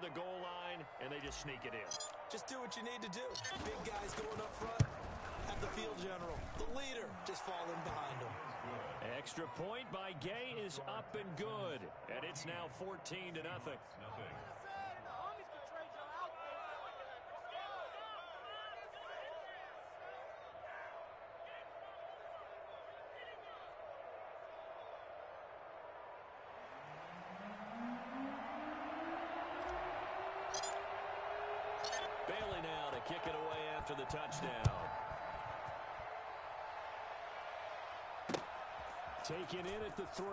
the goal line, and they just sneak it in. Just do what you need to do. Big guys going up front. Have the field general, the leader, just fall in behind him. Extra point by Gay is up and good. And it's now 14-0. Bailey now to kick it away after the touchdown. Taken in at the 3.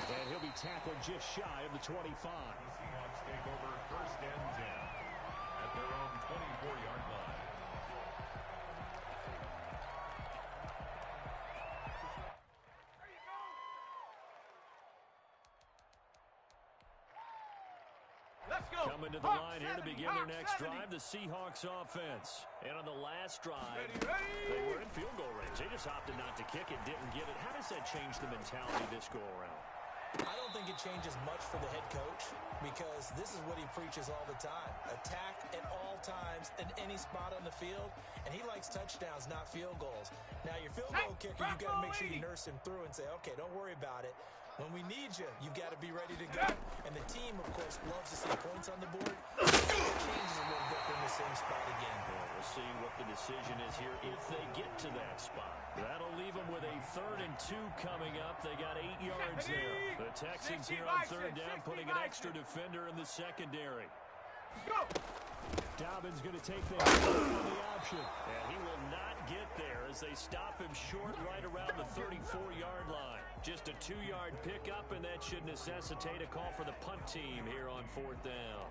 And he'll be tackled just shy of the 25. The Seahawks take over 1st and 10 at their own 24-yard line. Coming to the line here to begin their next drive, the Seahawks offense. And on the last drive, they were in field goal range. They just opted not to kick it, didn't get it. How does that change the mentality this go-around? I don't think it changes much for the head coach because this is what he preaches all the time. Attack at all times in any spot on the field, and he likes touchdowns, not field goals. Now, your field goal kicker, you've got to make sure you nurse him through and say, okay, don't worry about it. When we need you, you've got to be ready to go. And the team, of course, loves to see points on the board. It changes a little bit from the same spot again. Well, we'll see what the decision is here if they get to that spot. That'll leave them with a 3rd and 2 coming up. They got 8 yards there. The Texans here on 3rd down, putting an extra defender in the secondary. Go! Dobbins going to take the option. And he will not get there as they stop him short right around the 34-yard line. Just a 2-yard pickup, and that should necessitate a call for the punt team here on 4th down.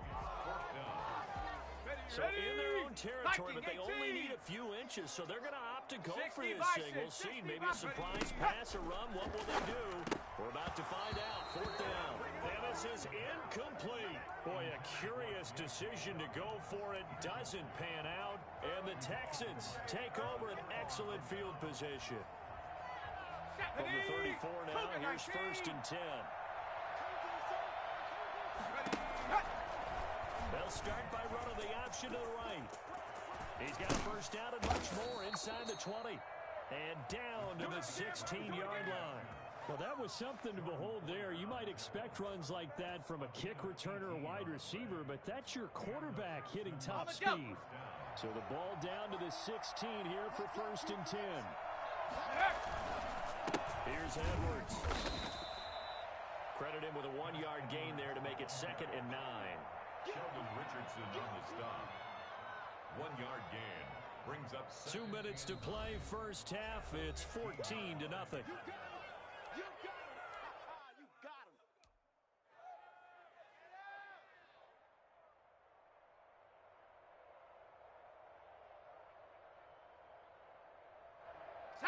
So in their own territory, but they only need a few inches, so they're going to opt to go for this thing. We'll see. Maybe a surprise pass, a run. What will they do? We're about to find out. 4th down. And this is incomplete. Boy, a curious decision to go for it. Doesn't pan out. And the Texans take over an excellent field position. From the 34 now, here's 1st and 10. They'll start by running the option to the right. He's got a 1st down and much more inside the 20. And down to the 16-yard line. Well, that was something to behold there. You might expect runs like that from a kick returner or wide receiver, but that's your quarterback hitting top speed. So the ball down to the 16 here for 1st and 10. Here's Edwards. Credit him with a 1-yard gain there to make it 2nd and 9. Sheldon Richardson on the stop. 1-yard gain. Brings up 2 minutes to play, 1st half. It's 14-0.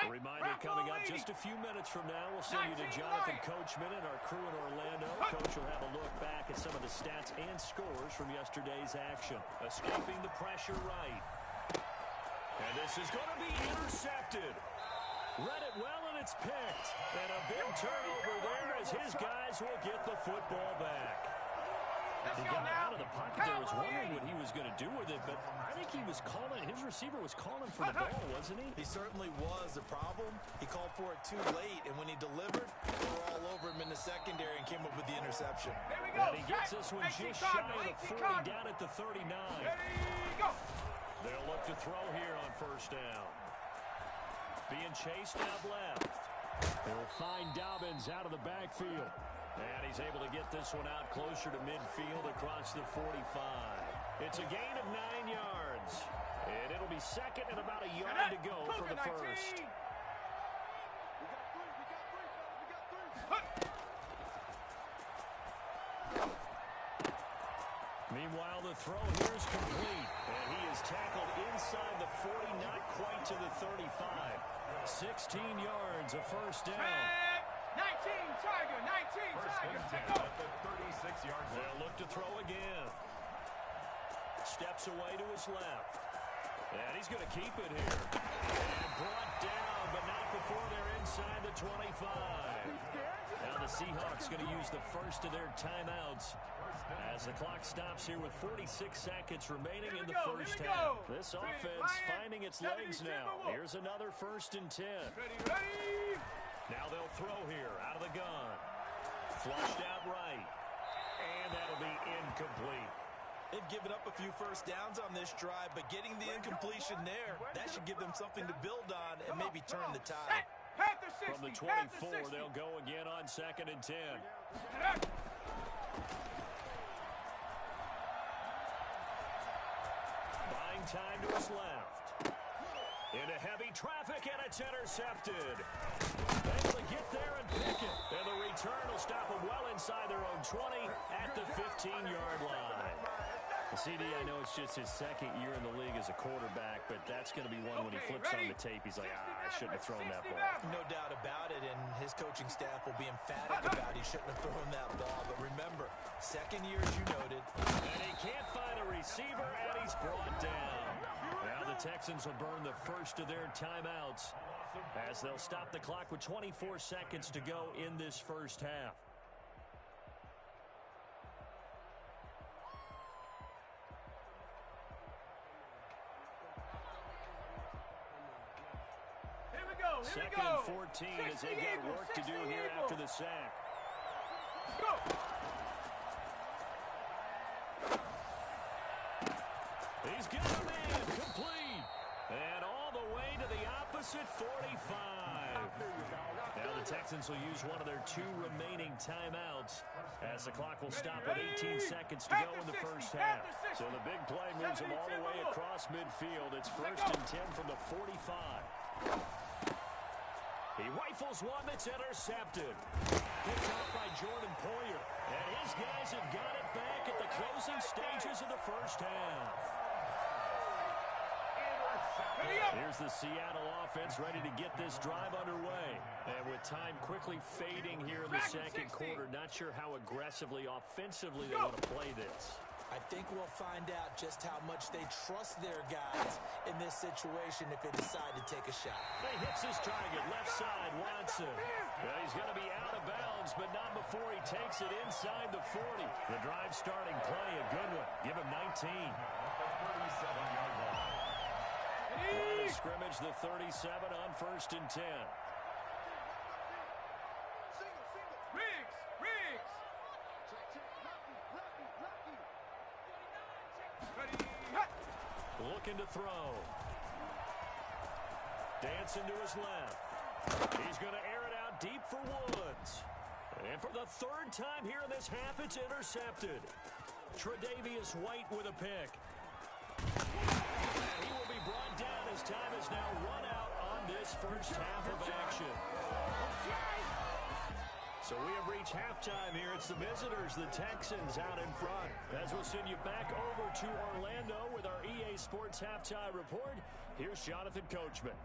A reminder coming up just a few minutes from now. We'll send you to Jonathan Coachman and our crew in Orlando. Coach will have a look back at some of the stats and scores from yesterday's action. Escaping the pressure right. And this is going to be intercepted. Read it well, and it's picked. And a big turnover there as his guys will get the football back. He got out of the pocket there. I was wondering what he was going to do with it, but I think he was calling, his receiver was calling for the ball, wasn't he? He certainly was. The problem, he called for it too late, and when he delivered, they were all over him in the secondary and came up with the interception. There we go. And he gets this one just shy of the 40 down at the 39. Go. They'll look to throw here on 1st down. Being chased out left. They'll find Dobbins out of the backfield. And he's able to get this one out closer to midfield across the 45. It's a gain of 9 yards. And it'll be 2nd and about a yard to go for the 1st. Meanwhile, the throw here is complete. And he is tackled inside the 40, not quite to the 35. 16 yards, a 1st down. 19, Tiger, 19, First Tiger. and 10 Go. at the 36-yard line. They'll look to throw again. Steps away to his left. And he's going to keep it here. And brought down, but not before they're inside the 25. Now the Seahawks going to use the first of their timeouts as the clock stops here with 46 seconds remaining in the first half. This offense finding its legs now. Here's another 1st and 10. Ready. Now they'll throw here out of the gun. Flushed out right. And that'll be incomplete. They've given up a few first downs on this drive, but getting the incompletion there, that should give them something to build on and maybe turn the tide. From the 24, they'll go again on 2nd and 10. Buying time to his left. Into heavy traffic, and it's intercepted. Able to get there and pick it. And the return will stop them well inside their own 20 at the 15-yard line. CD, I know it's just his 2nd year in the league as a quarterback, but that's going to be one when he flips on the tape, he's like, I shouldn't have thrown that ball. No doubt about it, and his coaching staff will be emphatic about he shouldn't have thrown that ball. But remember, 2nd year, as you noted. And he can't find a receiver, and he's brought down. Now the Texans will burn the first of their timeouts as they'll stop the clock with 24 seconds to go in this first half. Second and 14 as they got work to do here after the sack. Go. He's got a man complete. And all the way to the opposite 45. Now the Texans will use one of their 2 remaining timeouts as the clock will stop with 18 seconds to go in the first half. So the big play moves them all the way across midfield. It's 1st and 10 from the 45. He rifles one that's intercepted. Picked off by Jordan Poyer. And his guys have got it back at the closing stages of the first half. Here's the Seattle offense ready to get this drive underway. And with time quickly fading here in the second quarter, not sure how aggressively, offensively they want to play this. I think we'll find out just how much they trust their guys in this situation if they decide to take a shot. He hits his target, left side, Watson. Well, he's going to be out of bounds, but not before he takes it inside the 40. The drive starting play, a good one. Give him 19. Line of scrimmage, the 37 on 1st and 10. Looking to throw. Dancing to his left. He's going to air it out deep for Woods. And for the 3rd time here in this half, it's intercepted. Tre'Davious White with a pick. And he will be brought down as time is now run out on this first half of action. So we have reached halftime here. It's the visitors, the Texans, out in front. As we'll send you back over to Orlando with our EA Sports Halftime Report, here's Jonathan Coachman.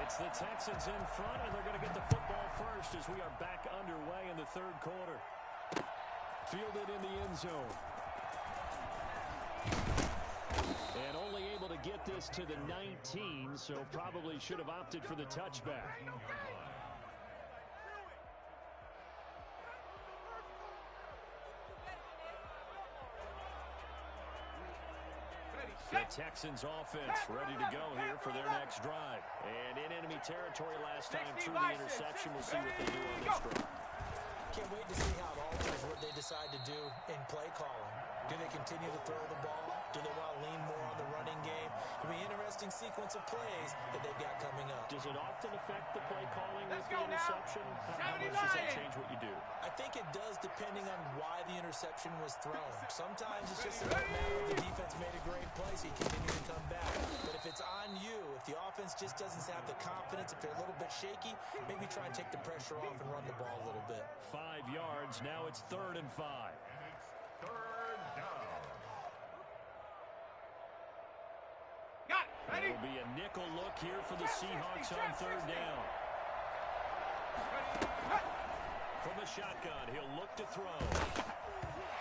It's the Texans in front, and they're going to get the football first as we are back underway in the 3rd quarter. Fielded in the end zone. And only able to get this to the 19, so probably should have opted for the touchback. The Texans offense ready to go here for their next drive. And in enemy territory last time through the interception. We'll see what they do on this drive. Can't wait to see how it alters what they decide to do in play calling. Do they continue to throw the ball? Do they want to lean more on the running game? It'll be an interesting sequence of plays that they've got coming up. Does it often affect the play calling with the interception? How much does that change what you do? I think it does depending on why the interception was thrown. Sometimes it's just a matter of the defense made a great play, so you continue to come back. But if it's on you, if the offense just doesn't have the confidence, if they're a little bit shaky, maybe try and take the pressure off and run the ball a little bit. 5 yards. Now it's 3rd and 5. It'll be a nickel look here for the Seahawks on 3rd down. From the shotgun, he'll look to throw.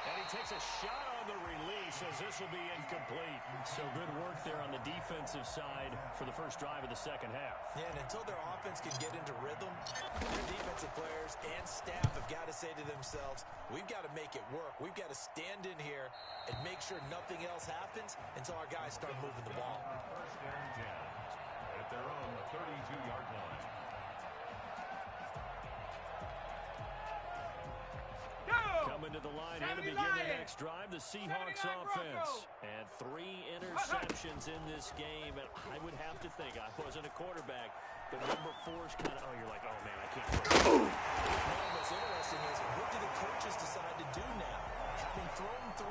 And he takes a shot on the release as this will be incomplete. So good work there on the defensive side for the first drive of the second half. Yeah, and until their offense can get into rhythm, their defensive players and staff have got to say to themselves, we've got to make it work. We've got to stand in here and make sure nothing else happens until our guys start moving the ball. First and 10 at their own 32-yard line. Coming to the line here to begin the next drive, the Seahawks offense. And 3 interceptions in this game. And I would have to think, I wasn't a quarterback, but number 4's kind of, you're like, oh, man, I can't. What's interesting is, what do the coaches decide to do now? Having thrown 3,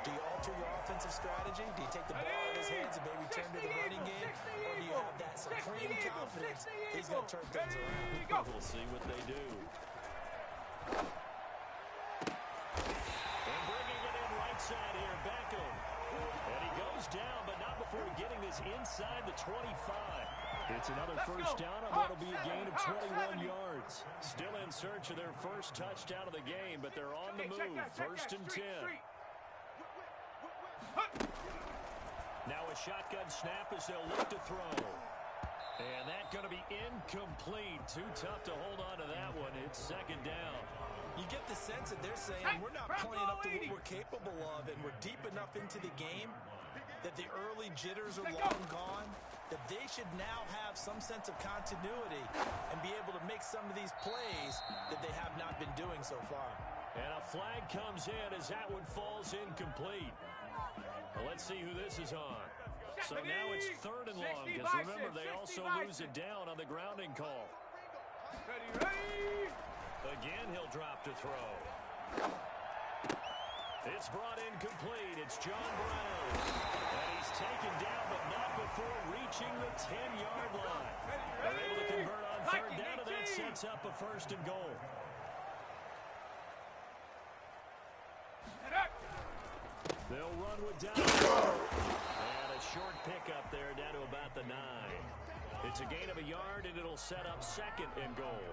do you alter your offensive strategy? Do you take the ball in his hands and maybe turn to the running game? Or do you have that supreme confidence he's going to turn things around? We'll see what they do. Side here, Beckham. And he goes down, but not before getting this inside the 25. It's another first down on what will be a gain of 21 yards. Still in search of their first touchdown of the game, but they're on the move. First and 10. Now a shotgun snap as they'll look to throw. And that's going to be incomplete. Too tough to hold on to that one. It's second down. You get the sense that they're saying we're not playing up to what we're capable of, and we're deep enough into the game that the early jitters are long gone, that they should now have some sense of continuity and be able to make some of these plays that they have not been doing so far. And a flag comes in as that one falls incomplete. Well, let's see who this is on. So now it's third and long, because remember, they also lose it down on the grounding call. Ready. Again, he'll drop to throw. It's brought incomplete. It's John Brown. And he's taken down, but not before reaching the 10-yard line. They're able to convert on third down, and that sets up a first and goal. They'll run with down. And a short pickup there down to about the 9. It's a gain of a yard, and it'll set up second and goal.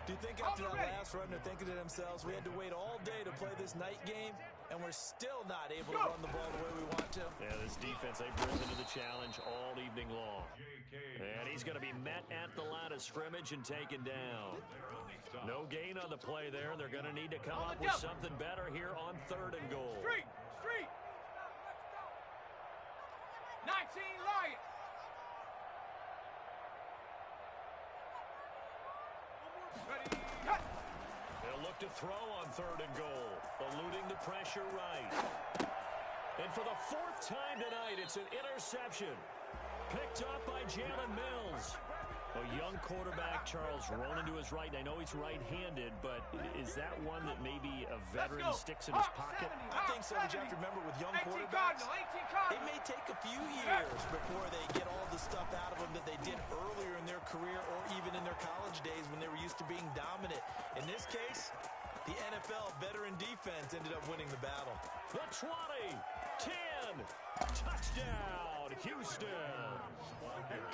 Do you think after that last run they're thinking to themselves, we had to wait all day to play this night game, and we're still not able to run the ball the way we want to? Yeah, this defense, they've risen to the challenge all evening long. And he's going to be met at the line of scrimmage and taken down. No gain on the play there. They're going to need to come up with something better here on third and goal. Street. 19 Lions. They'll look to throw on third and goal, eluding the pressure right. And for the 4th time tonight, it's an interception. Picked up by Jalen Mills. A young quarterback, Charles, rolling to his right. I know he's right-handed, but is that one that maybe a veteran sticks in his pocket? I think so, but you have to remember with young quarterbacks, it may take a few years before they get all the stuff out of them that they did earlier in their career or even in their college days when they were used to being dominant. In this case, the NFL veteran defense ended up winning the battle. The 20, 10, touchdown, Houston.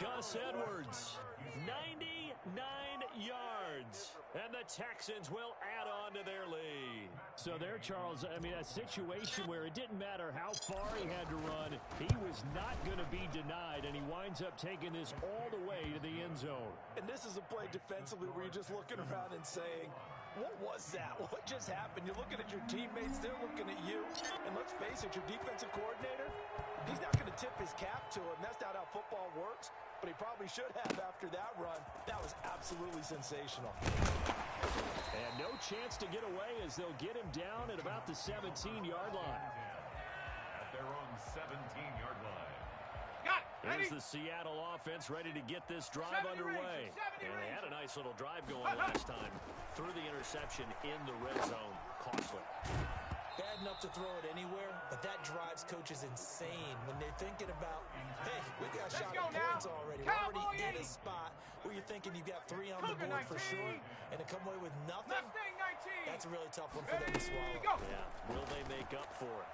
Gus Edwards, 99 yards, and the Texans will add on to their lead. So there, Charles, I mean, a situation where it didn't matter how far he had to run, he was not going to be denied, and he winds up taking this all the way to the end zone. And this is a play defensively where you're just looking around and saying, what was that? What just happened? You're looking at your teammates, they're looking at you, and let's face it, your defensive coordinator, he's not going to tip his cap to him. That's not how football works. But he probably should have after that run. That was absolutely sensational. And no chance to get away as they'll get him down at about the 17-yard line. At their own 17-yard line. Here's the Seattle offense ready to get this drive underway. And they had a nice little drive going last time. Threw the interception in the red zone. Costly. Bad enough to throw it anywhere, but that drives coaches insane when they're thinking about, hey, we got shot at points already. We're already in a spot where you're thinking you've got 3 on the board for sure, and to come away with nothing, that's a really tough one for them to swallow. Yeah, will they make up for it?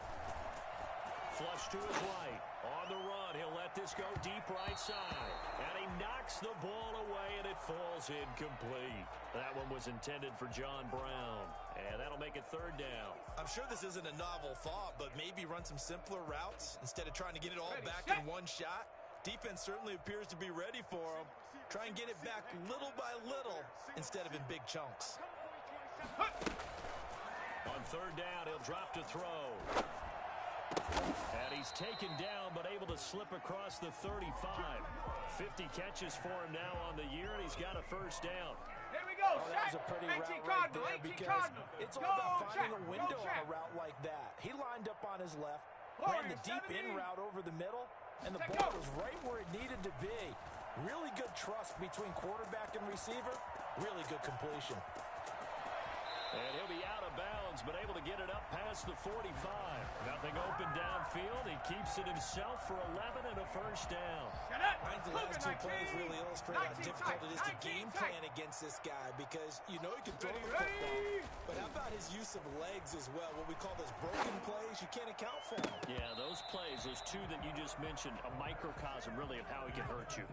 Flush to his right. On the run, he'll let this go deep right side. And he knocks the ball away, and it falls incomplete. That one was intended for John Brown. And that'll make it third down. I'm sure this isn't a novel thought, but maybe run some simpler routes instead of trying to get it all back in one shot. Defense certainly appears to be ready for them. Try and get it back little by little instead of in big chunks. On third down, he'll drop to throw. And he's taken down, but able to slip across the 35. 50 catches for him now on the year, and he's got a first down. Here we go. Oh, that was a pretty route right there because it's all about finding a window on a route like that. He lined up on his left, ran the deep in route over the middle, and the ball was right where it needed to be. Really good trust between quarterback and receiver. Really good completion. And he'll be out of bounds, but able to get it up past the 45. Nothing open downfield. He keeps it himself for 11 and a first down. I think the last two plays really illustrate how difficult it is to game plan against this guy because you know he can throw the football. But how about his use of legs as well? What we call those broken plays, you can't account for them. Yeah, those plays, those two that you just mentioned, a microcosm really of how he can hurt you.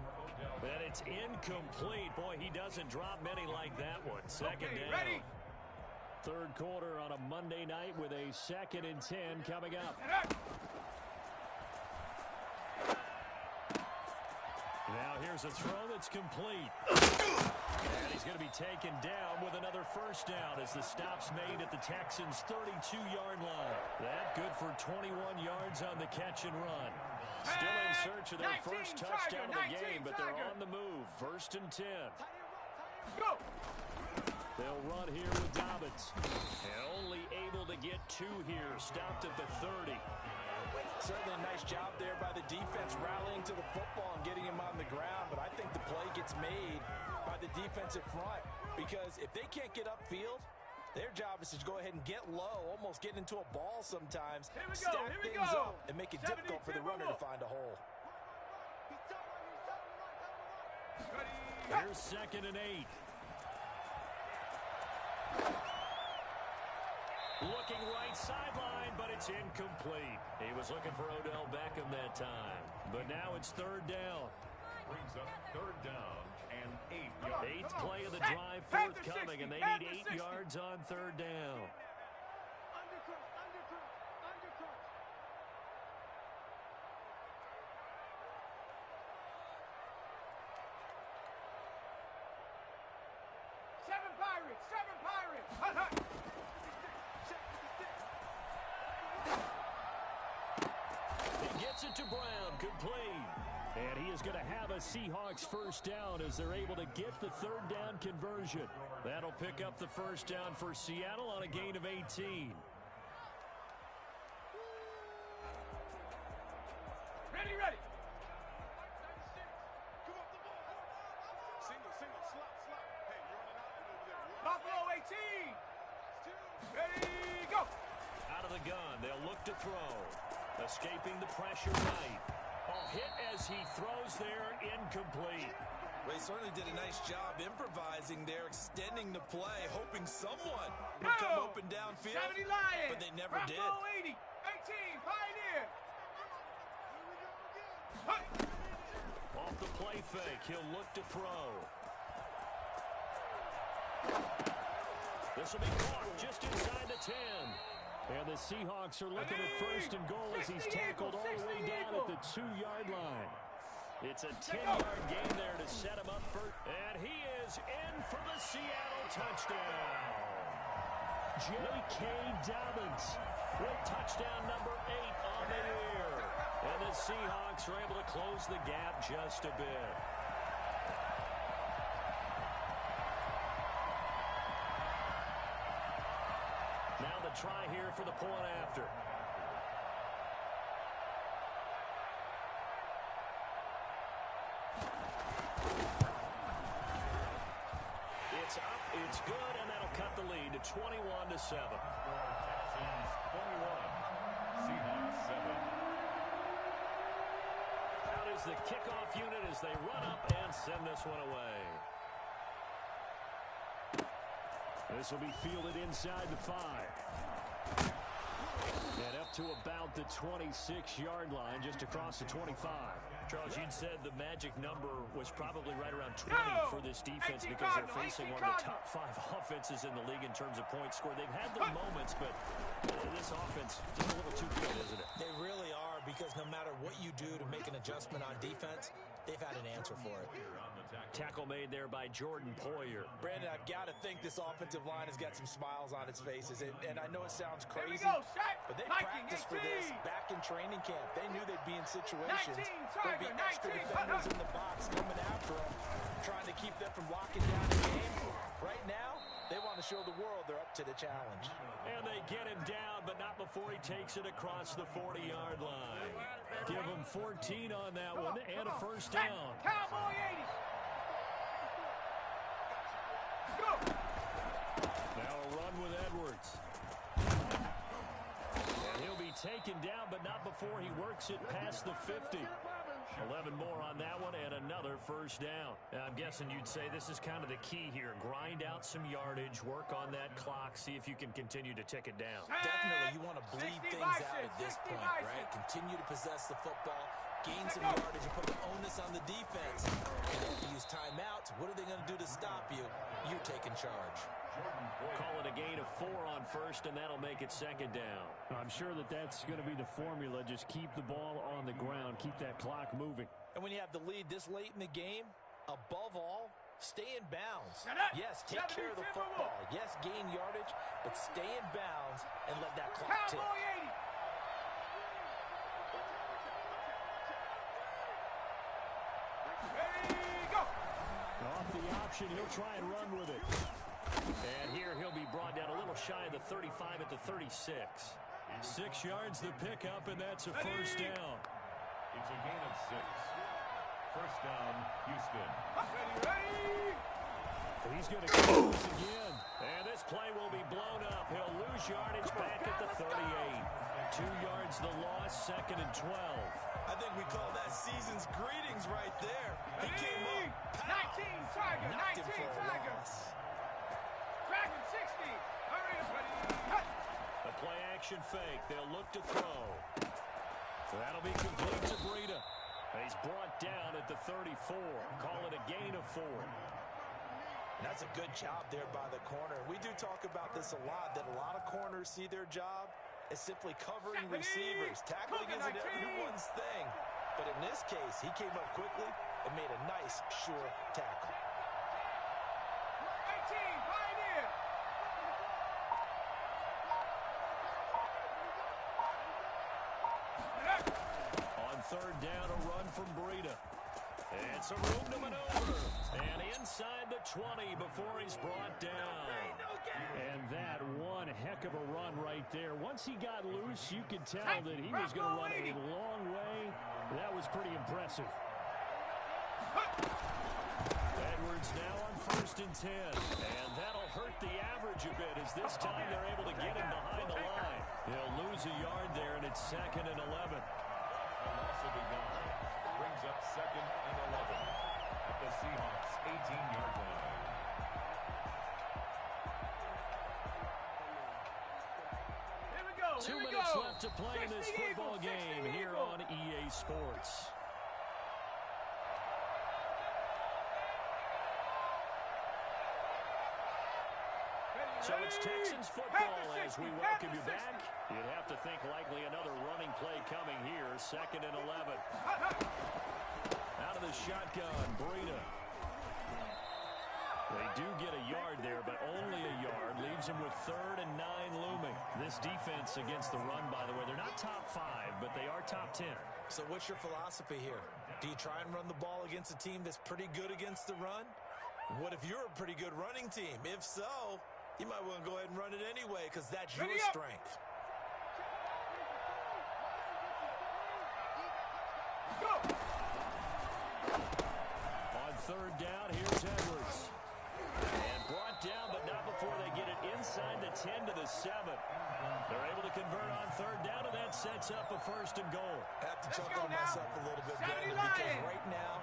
But it's incomplete. Boy, he doesn't drop many like that one. Second down. Ready. Third quarter on a Monday night with a 2nd and 10 coming up. Now here's a throw that's complete. And he's going to be taken down with another first down as the stop's made at the Texans' 32-yard line. That good for 21 yards on the catch and run. Still in search of their first touchdown of the game, but they're on the move. 1st and 10. Go! They'll run here with Dobbins. And only able to get 2 here. Stopped at the 30. Certainly a nice job there by the defense rallying to the football and getting him on the ground. But I think the play gets made by the defensive front because if they can't get upfield, their job is to go ahead and get low, almost get into a ball sometimes, stack things up, and make it difficult for the runner to find a hole. Here's 2nd and 8. Looking right sideline, but it's incomplete. He was looking for Odell Beckham that time. But now it's 3rd down. Brings up 3rd down and 8 yards. 8th play of the drive forthcoming, and they need 8 yards on 3rd down. Seven Pirates! He gets it to Brown, complete. And he is going to have a Seahawks first down as they're able to get the 3rd down conversion. That'll pick up the first down for Seattle on a gain of 18. Ready. Buffalo 18. Ready, go. Out of the gun, they'll look to throw. Escaping the pressure right. Hit as he throws there, incomplete. Well, he certainly did a nice job improvising there, extending the play, hoping someone would come open downfield, 70 Lions. but they never did. 80, 18, Pioneer. Off the play fake, he'll look to throw. This will be caught just inside the 10. And the Seahawks are looking at 1st and goal as he's tackled all the way down at the 2-yard line. It's a 10-yard gain there to set him up for, and he is in for the Seattle touchdown. J.K. Dobbins with touchdown number 8 on the year. And the Seahawks are able to close the gap just a bit. Now the try here for the point after. It's up, it's good, and that'll cut the lead to 21-7. Texans 21, Seahawks 7. Out is the kickoff unit as they run up and send this one away. This will be fielded inside the 5. And up to about the 26-yard line, just across the 25. Charles, you'd said the magic number was probably right around 20 for this defense because they're facing one of the top 5 offenses in the league in terms of points scored. They've had their moments, but this offense just a little too good, isn't it? They really are, because no matter what you do to make an adjustment on defense, they've had an answer for it. Tackle made there by Jordan Poyer. Brandon, I've got to think this offensive line has got some smiles on its faces. And I know it sounds crazy, but they practiced for this back in training camp. They knew they'd be in situations. There'd be extra defenders in the box coming after them, trying to keep them from locking down the game. Right now, they want to show the world they're up to the challenge. And they get him down, but not before he takes it across the 40-yard line. Give him 14 on that one and a first down. Cowboy 80. Go. Now a run with Edwards. And he'll be taken down, but not before he works it past the 50. 11 more on that one and another first down. I'm guessing you'd say this is kind of the key here. Grind out some yardage, work on that clock, see if you can continue to tick it down. Definitely, you want to bleed things out at this point, right? Continue to possess the football, gain some yardage, and put the onus on the defense. And if you use timeouts, what are they going to do to stop you? You're taking charge. Call it a gain of 4 on first, and that'll make it second down. I'm sure that's going to be the formula. Just keep the ball on the ground. Keep that clock moving. And when you have the lead this late in the game, above all, stay in bounds. Yes, take care of the football. Yes, gain yardage, but stay in bounds and let that clock tick. Off the option, he'll try and run with it. And here he'll be brought down a little shy of the 35 at the 36. 6 yards the pickup, and that's a first down. It's a gain of 6. First down, Houston. He's going to go this again. And this play will be blown up. He'll lose yardage back at the 38. 2 yards the loss, second and 12. I think we call that season's greetings right there. He came up, pow, 19 Tiger, knocked him 19 for a Tiger. loss. Dragon 60. Hurry up, buddy. Cut. The play action fake. They'll look to throw. That'll be complete to Breida. He's brought down at the 34. Call it a gain of 4. That's a good job there by the corner. We do talk about this a lot, that a lot of corners see their job as simply covering receivers. Tackling isn't everyone's thing. But in this case, he came up quickly and made a nice, sure tackle. 18, Pioneer. On third down, a run from Breida. And some room to maneuver. And inside the 20 before he's brought down. And that one heck of a run right there. Once he got loose, you could tell that he was going to run a long way. That was pretty impressive. Edwards now on first and 10. And that'll hurt the average a bit as this time they're able to get him behind the line. He'll lose a yard there, and it's second and 11. A loss of a yard brings up second and 11 at the Seahawks' 18-yard line. Here we go. 2 minutes left to play in this football game here on EA Sports. So it's Texans football as we welcome you back. You'd have to think likely another running play coming here. Second and 11. Out of the shotgun, Breida. They do get a yard there, but only a yard. Leaves them with third and 9 looming. This defense against the run, by the way, they're not top 5, but they are top 10. So what's your philosophy here? Do you try and run the ball against a team that's pretty good against the run? What if you're a pretty good running team? If so, you might want to go ahead and run it anyway, because that's your strength. Go. On third down, here's Edwards. And brought down, but not before they get it inside the 10 to the 7. They're able to convert on third down, and that sets up a first and goal. I have to chuckle to myself a little bit, Brandon, because right now,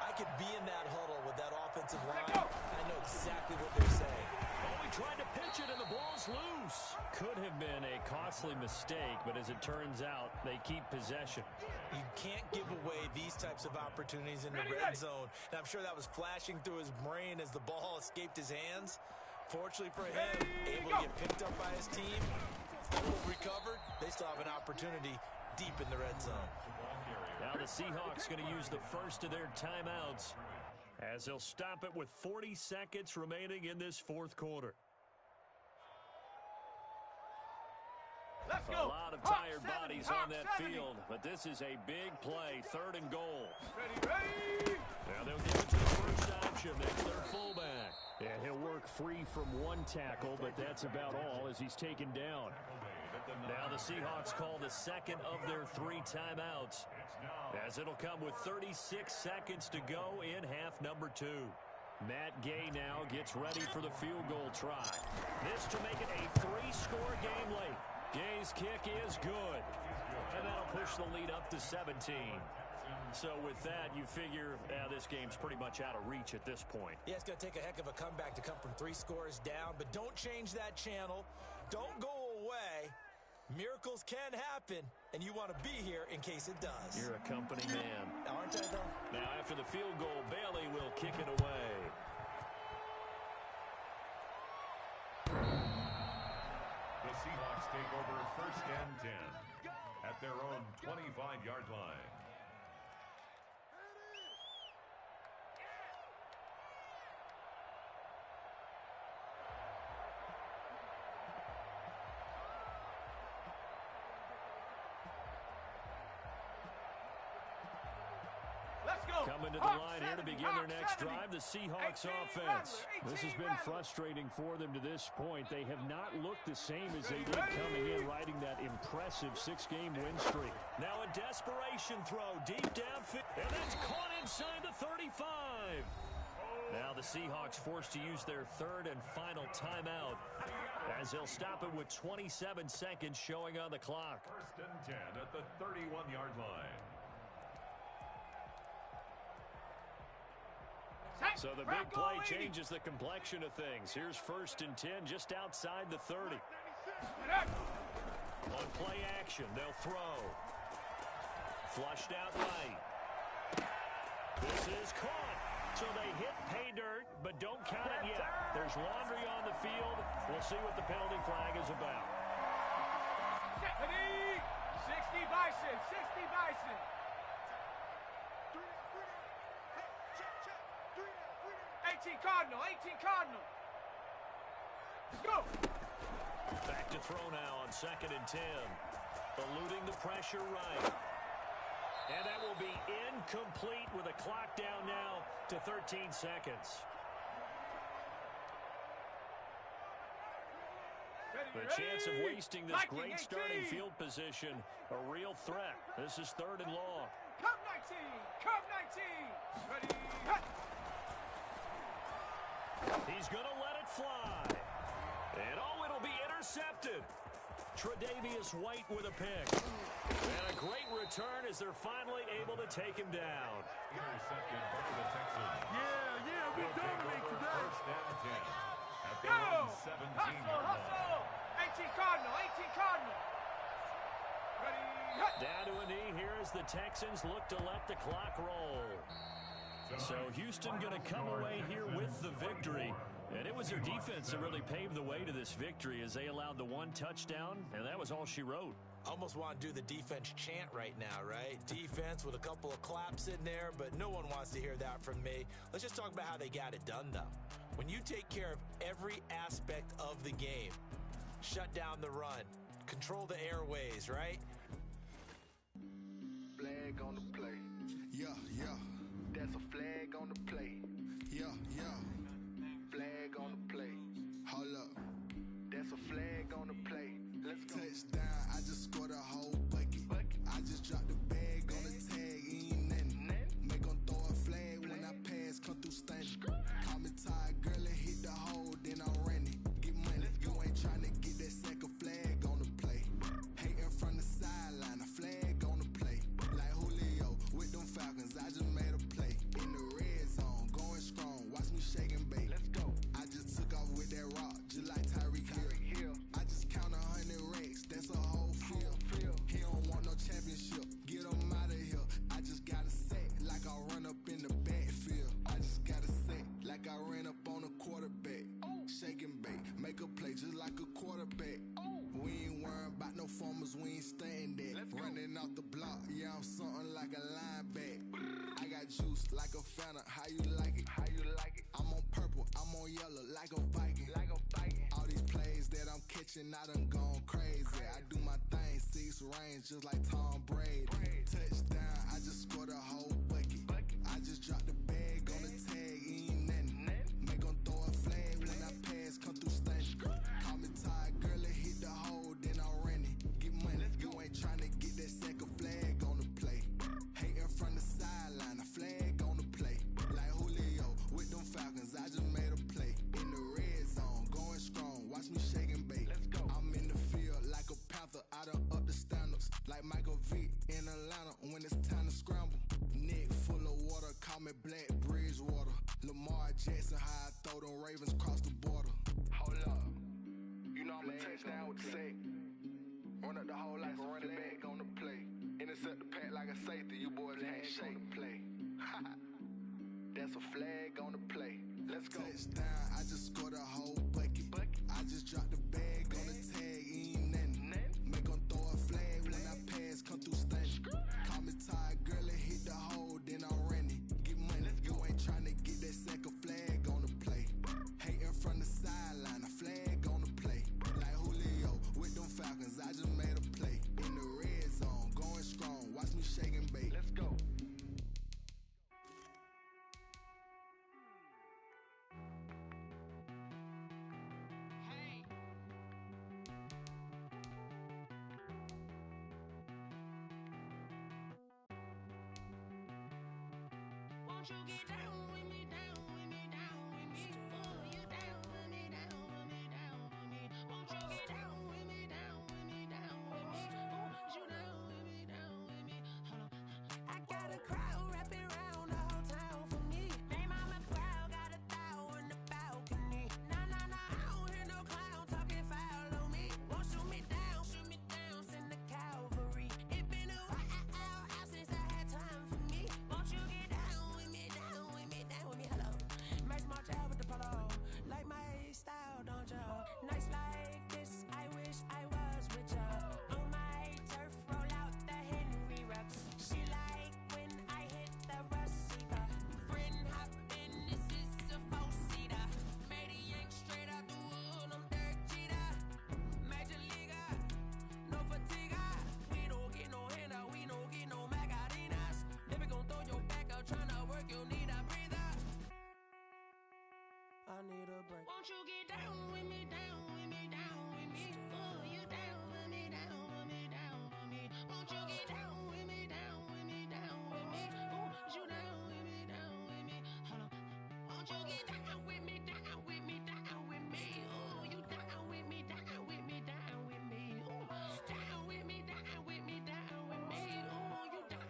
I could be in that huddle with that offensive line. I know exactly what they're saying. Oh, he tried to pitch it, and the ball's loose. could have been a costly mistake, but as it turns out, they keep possession. You can't give away these types of opportunities in the red zone. And I'm sure that was flashing through his brain as the ball escaped his hands. Fortunately for him, able to get picked up by his team, recovered, they still have an opportunity deep in the red zone. Now the Seahawks going to use the first of their timeouts as they'll stop it with 40 seconds remaining in this fourth quarter. Let's go. A lot of tired bodies on that field, but this is a big play, 3rd and goal. Ready. Now they'll give it to the first option. That's their fullback. Yeah, he'll work free from one tackle, but that's about all as he's taken down. Now the Seahawks call the second of their 3 timeouts, as it'll come with 36 seconds to go in half number 2. Matt Gay now gets ready for the field goal try. This to make it a 3-score game late. Gay's kick is good, and that'll push the lead up to 17. So with that, you figure this game's pretty much out of reach at this point. Yeah, it's going to take a heck of a comeback to come from 3 scores down, but don't change that channel. Don't go away. Miracles can happen, and you want to be here in case it does. You're a company man. Aren't I, though? Now, after the field goal, Bailey will kick it away. The Seahawks take over 1st and 10 at their own 25-yard line. Coming to the line here to begin their next drive, the Seahawks offense. This has been frustrating for them to this point. They have not looked the same as they did coming in, riding that impressive 6-game win streak. Now a desperation throw deep downfield, and that's caught inside the 35. Now the Seahawks forced to use their 3rd and final timeout, as they'll stop it with 27 seconds showing on the clock. 1st and 10 at the 31-yard line. So the big play changes the complexion of things. Here's 1st and 10 just outside the 30. On play action, they'll throw. Flushed out right. This is caught. So they hit pay dirt, but don't count it yet. There's laundry on the field. We'll see what the penalty flag is about. 60 Bison. 60 Bison. 18 Cardinal. 18 Cardinal. Go. Back to throw now on 2nd and 10. Eluding the pressure right. And that will be incomplete with a clock down now to 13 seconds. The chance of wasting this great starting field position, a real threat. This is 3rd and long. Come 19. Come 19. Ready. Hut. He's going to let it fly. And it'll be intercepted. Tre'Davious White with a pick. And a great return as they're finally able to take him down. Intercepted by the Texans. Yeah, we dominate today. 1st and 10 at their Go. own 17-yard line. Hustle. 18 Cardinal. 18 Cardinal. Ready. Hut. Down to a knee here as the Texans look to let the clock roll. So Houston going to come away here with the victory. And it was their defense that really paved the way to this victory as they allowed the 1 touchdown, and that was all she wrote. Almost want to do the defense chant right now, right? Defense with a couple of claps in there, but no one wants to hear that from me. Let's just talk about how they got it done, though. When you take care of every aspect of the game, shut down the run, control the airways, right? Flag on the play. Yeah. That's a flag on the play. Yeah. Flag on the play. Hold up. That's a flag on the play. Let's go. Touchdown, I just scored a whole bucket. I just dropped the bag on the tag, ain't nothing. Make them throw a flag when I pass, come through stunning. Call me tired, girl, and hit the hole, then I ran it. Get money, you ain't trying to get that second flag on the play. Hating from the sideline, a flag on the play. Like Julio with them Falcons, I just made a play. In the red zone, going strong, watch me shaking. like a quarterback. We ain't worrying about no formers, we ain't staying there. Running off the block, yeah, I'm something like a linebacker. I got juice like a Fanta, how you like it? How you like it? I'm on purple, I'm on yellow, like a Viking. Like a Viking. All these plays that I'm catching, I done gone crazy. I do my thing, 6 range, just like Tom Brady. Touchdown, I just scored a whole bucket. I just dropped the bag on the tag, ain't nothing. Make 'em throw a flag when I pass, come through stunning. Call me tired, girl, it hit the hole, then I ran it. Get money, you ain't tryna get that second flag on the play. Hating from the sideline, a flag on the play. Like Julio with them Falcons, I just made a play. In the red zone, going strong, watch me shake and bake. I'm in the field like a Panther, I done up the standards. Like Michael Vick in Atlanta when it's time to scramble. Neck full of water, call me Black Bridgewater. Lamar Jackson, how I throw them Ravens across the border. Hold up, you know I'm a touchdown with the sack. Run up the whole like a running back on the play. Intercept the pack like a safety, you boys ain't shake. Play. That's a flag on the play. Let's go. Touchdown, I just scored a whole bucket. I just dropped the bag on the tag, ain't nothing. Make 'em throw a flag when I pass, come through stunning. Call me tired, girl, it hit the hole, then I ran it. Get money, you ain't tryna get that second flag on the play. Hating from the sideline, a flag on the play. Like Julio with them Falcons, I just made a play. In the red zone, going strong, watch me shake and bake. Let's go. Won't you get down with me, down with me, down with me? Oh, you down with me, down with me, down with me. Won't you get down with me, down with me, down with me? Oh, you down with me, down with me? Hold on. I got a crowd wrapping around the whole town for me. Name on my proud, got a thou in the balcony. Nah, nah, nah, I don't hear no clown talking foul on me. Won't shoot me down, send the cavalry. It been a while since I had time for me. Won't you get down with me, down with me, down with me? Hello. Max March out with the polo. Like my style, don't you? Nights like this, I wish I was with ya. On my turf, roll out the Henry Rux. She like when I hit the receiver. Friend hop in, this is a four-seater. Made a yank straight out the wood, I'm Derek Jeter. Major leaguer, no fatigue. We don't get no handout, we don't get no Magarinas. Never gon' throw your back out, tryna work, you need a breather. I need a break. Won't you get down with me, down with me, down with me? Oh, you down with me, down with me, down with me? Won't you get down with me, down with me, down with me? Oh, you down with me, down with me? Hold on. Won't you get down with me, down with me, down with me? Oh, you down with me, down with me, down with me? Oh, down with me, down with me, down with me? Oh, you down.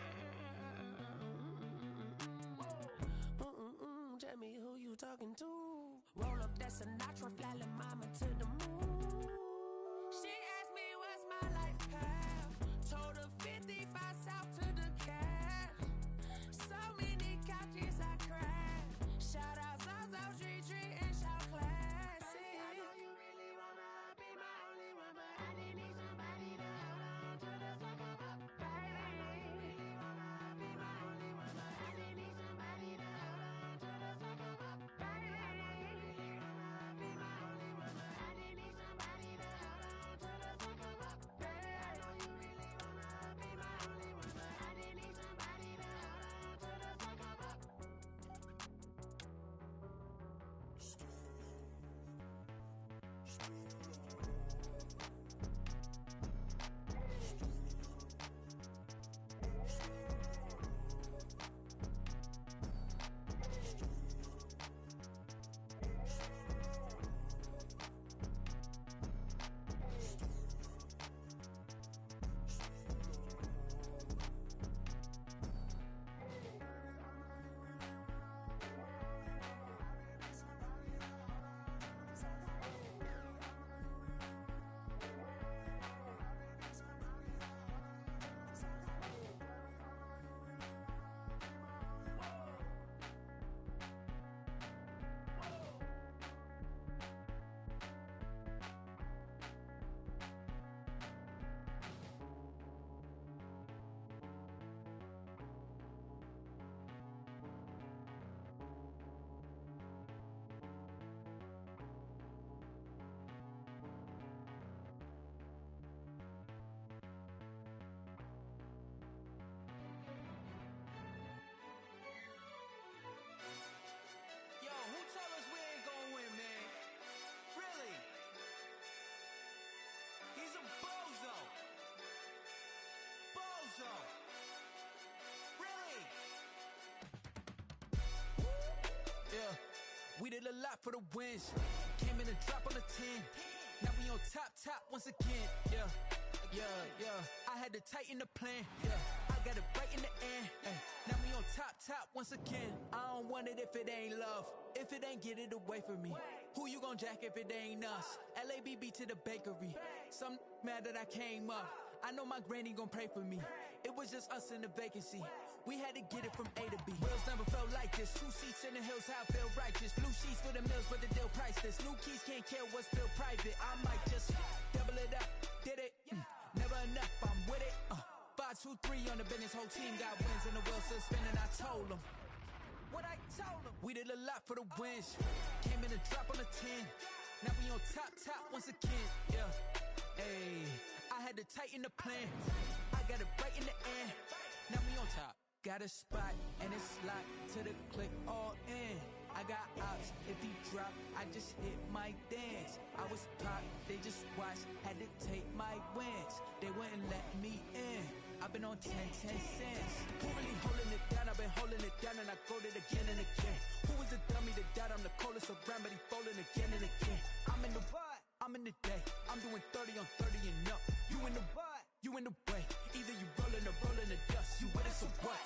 Tell me who you talking to. Roll up that Sinatra, fly la mama to the moon. She asked me what's my life path. Told her 55 south to the cat. So many couches I cried. Shout out South Street Tree and shout classy. I know you really wanna be my only one, but I didn't need somebody to hold on to the sucker up. Baby, I know you really wanna be my only one, but I didn't need somebody to hold on to the sucker up. Baby, I know you really wanna be my only one, but I did a lot for the wins. Came in and drop on the 10. Now we on top once again. Yeah. I had to tighten the plan. Yeah. I got it right in the end. Now we on top once again. I don't want it if it ain't love. If it ain't, get it away from me. Who you gon' jack if it ain't us? LABB to the bakery. Some mad that I came up. I know my granny gon' pray for me. It was just us in the vacancy. We had to get it from A to B. Wheels never felt like this. 2 seats in the hills, how I feel righteous. Blue sheets for the mills, but the deal priceless. New keys can't care what's still private. I might just double it up. Did it? Never enough, I'm with it. 5, 2, 3 on the business. Whole team got wins and the wheels still spinning. I told them what I told them. We did a lot for the wins. Came in and drop on the 10. Now we on top once again. Yeah. Hey, I had to tighten the plan. I got it right in the end. Now we on top. Got a spot and it's locked to the click all in. I got ops, if he drop, I just hit my dance. I was pop, they just watched, had to take my wins. They wouldn't let me in. I've been on 10 cents. Who really holding it down? I've been holding it down and I go it again and again. Who was the dummy that died? I'm the coldest around, but he folding again and again. I'm in the what? I'm in the day. I'm doing 30 on 30 and up. You in the what? You in the way. Either you rolling or rolling the dust. You with us or what?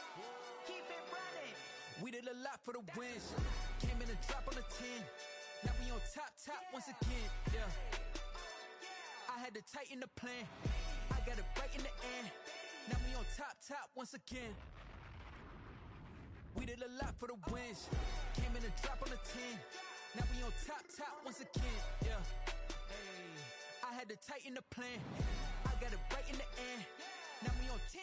Keep it running. We did a lot for the wins. Came in and drop on the 10. Now we on top once again. Yeah. I had to tighten the plan. I got it right in the end. Now we on top once again. We did a lot for the wins. Came in and drop on the 10. Now we on top once again. Yeah. Hey, I had to tighten the plan. I got it right in the end. Now we on 10.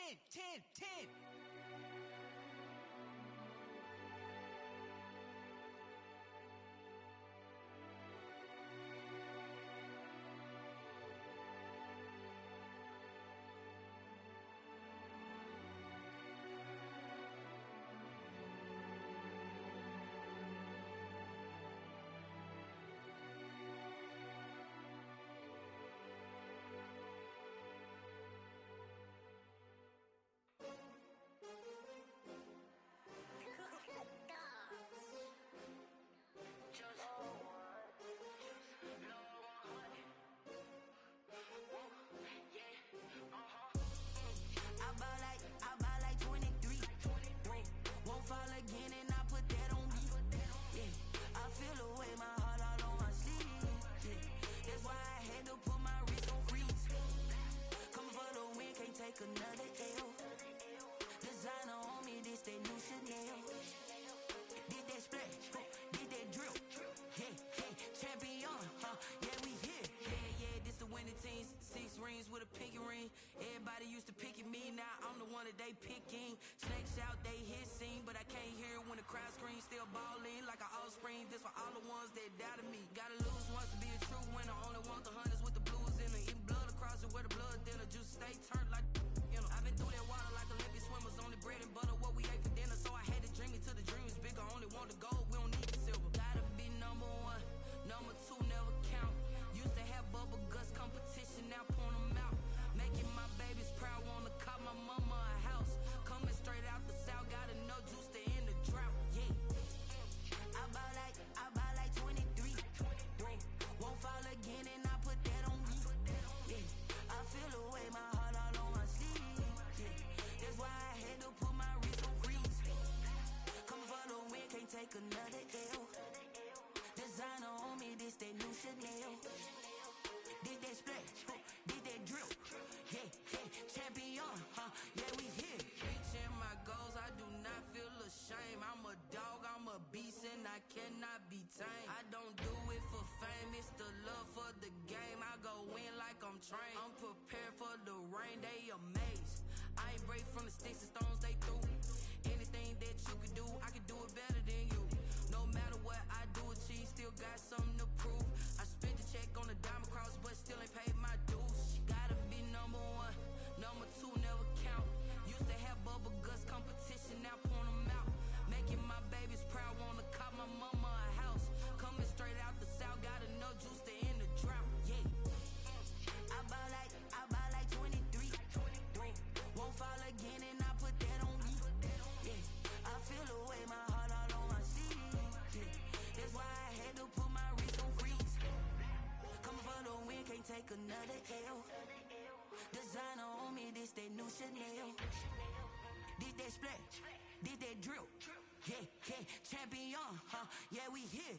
Another L. Designer on me, this that new Chanel. Did that splash, did that drill. Hey, champion, yeah, we here. Yeah, this the winning team. 6 rings with a pinky ring. Everybody used to pick at me, now I'm the one that they picking. Snakes out, they hissing, but I can't hear when the crowd screams. Still balling like an offspring. This for all the ones that doubted me. Gotta lose once to be a true winner. Only want the hunters with the blues in it. Eating blood across it where the blood dinner. Juice stay turned like. I've been through that water like Olympic swimmers. Only bread and butter, what we ate for dinner. So I had to dream it till the dream is bigger. Only want the gold, we don't need the silver. Gotta be number 1, number 2 never count. Used to have bubble guts competition, now point them out. Making my babies proud, wanna call my mama a house. Coming straight out the south, gotta know juice to end the drought. Yeah, I buy like 23. Won't fall again and I put that on me. Yeah, I feel the way my heart all on my sleeve. That's why I had to put my wrist on freeze. Come for the win, can't take another L. Designer on me, this that new Chanel. Did that splash, did that drill. Yeah, champion, yeah, we here. Reaching my goals, I do not feel ashamed. I'm a dog, I'm a beast, and I cannot be tamed. I don't do it for fame, it's the love for the game. I go in like I'm trained. I'm prepared for the rain, they amazed. I ain't break from the sticks and stones they threw. Anything that you could do, I could do it better than you. No matter what I do, achieve, still got something to prove. I spent the check on the diamond cross, but still ain't paid my dues. Gotta be number 1, number 2 never count. Used to have bubble guts competition, now point them out. Making my babies proud, wanna call my mama a house. Coming straight out the south, gotta know juice to end the drought. Yeah, I buy like 23. Won't fall again and I put that on me. Yeah, I feel the way my another L. Designer on me, this that new Chanel. Did that splash, did that drill. Yeah, yeah, champion, huh? Yeah, we here.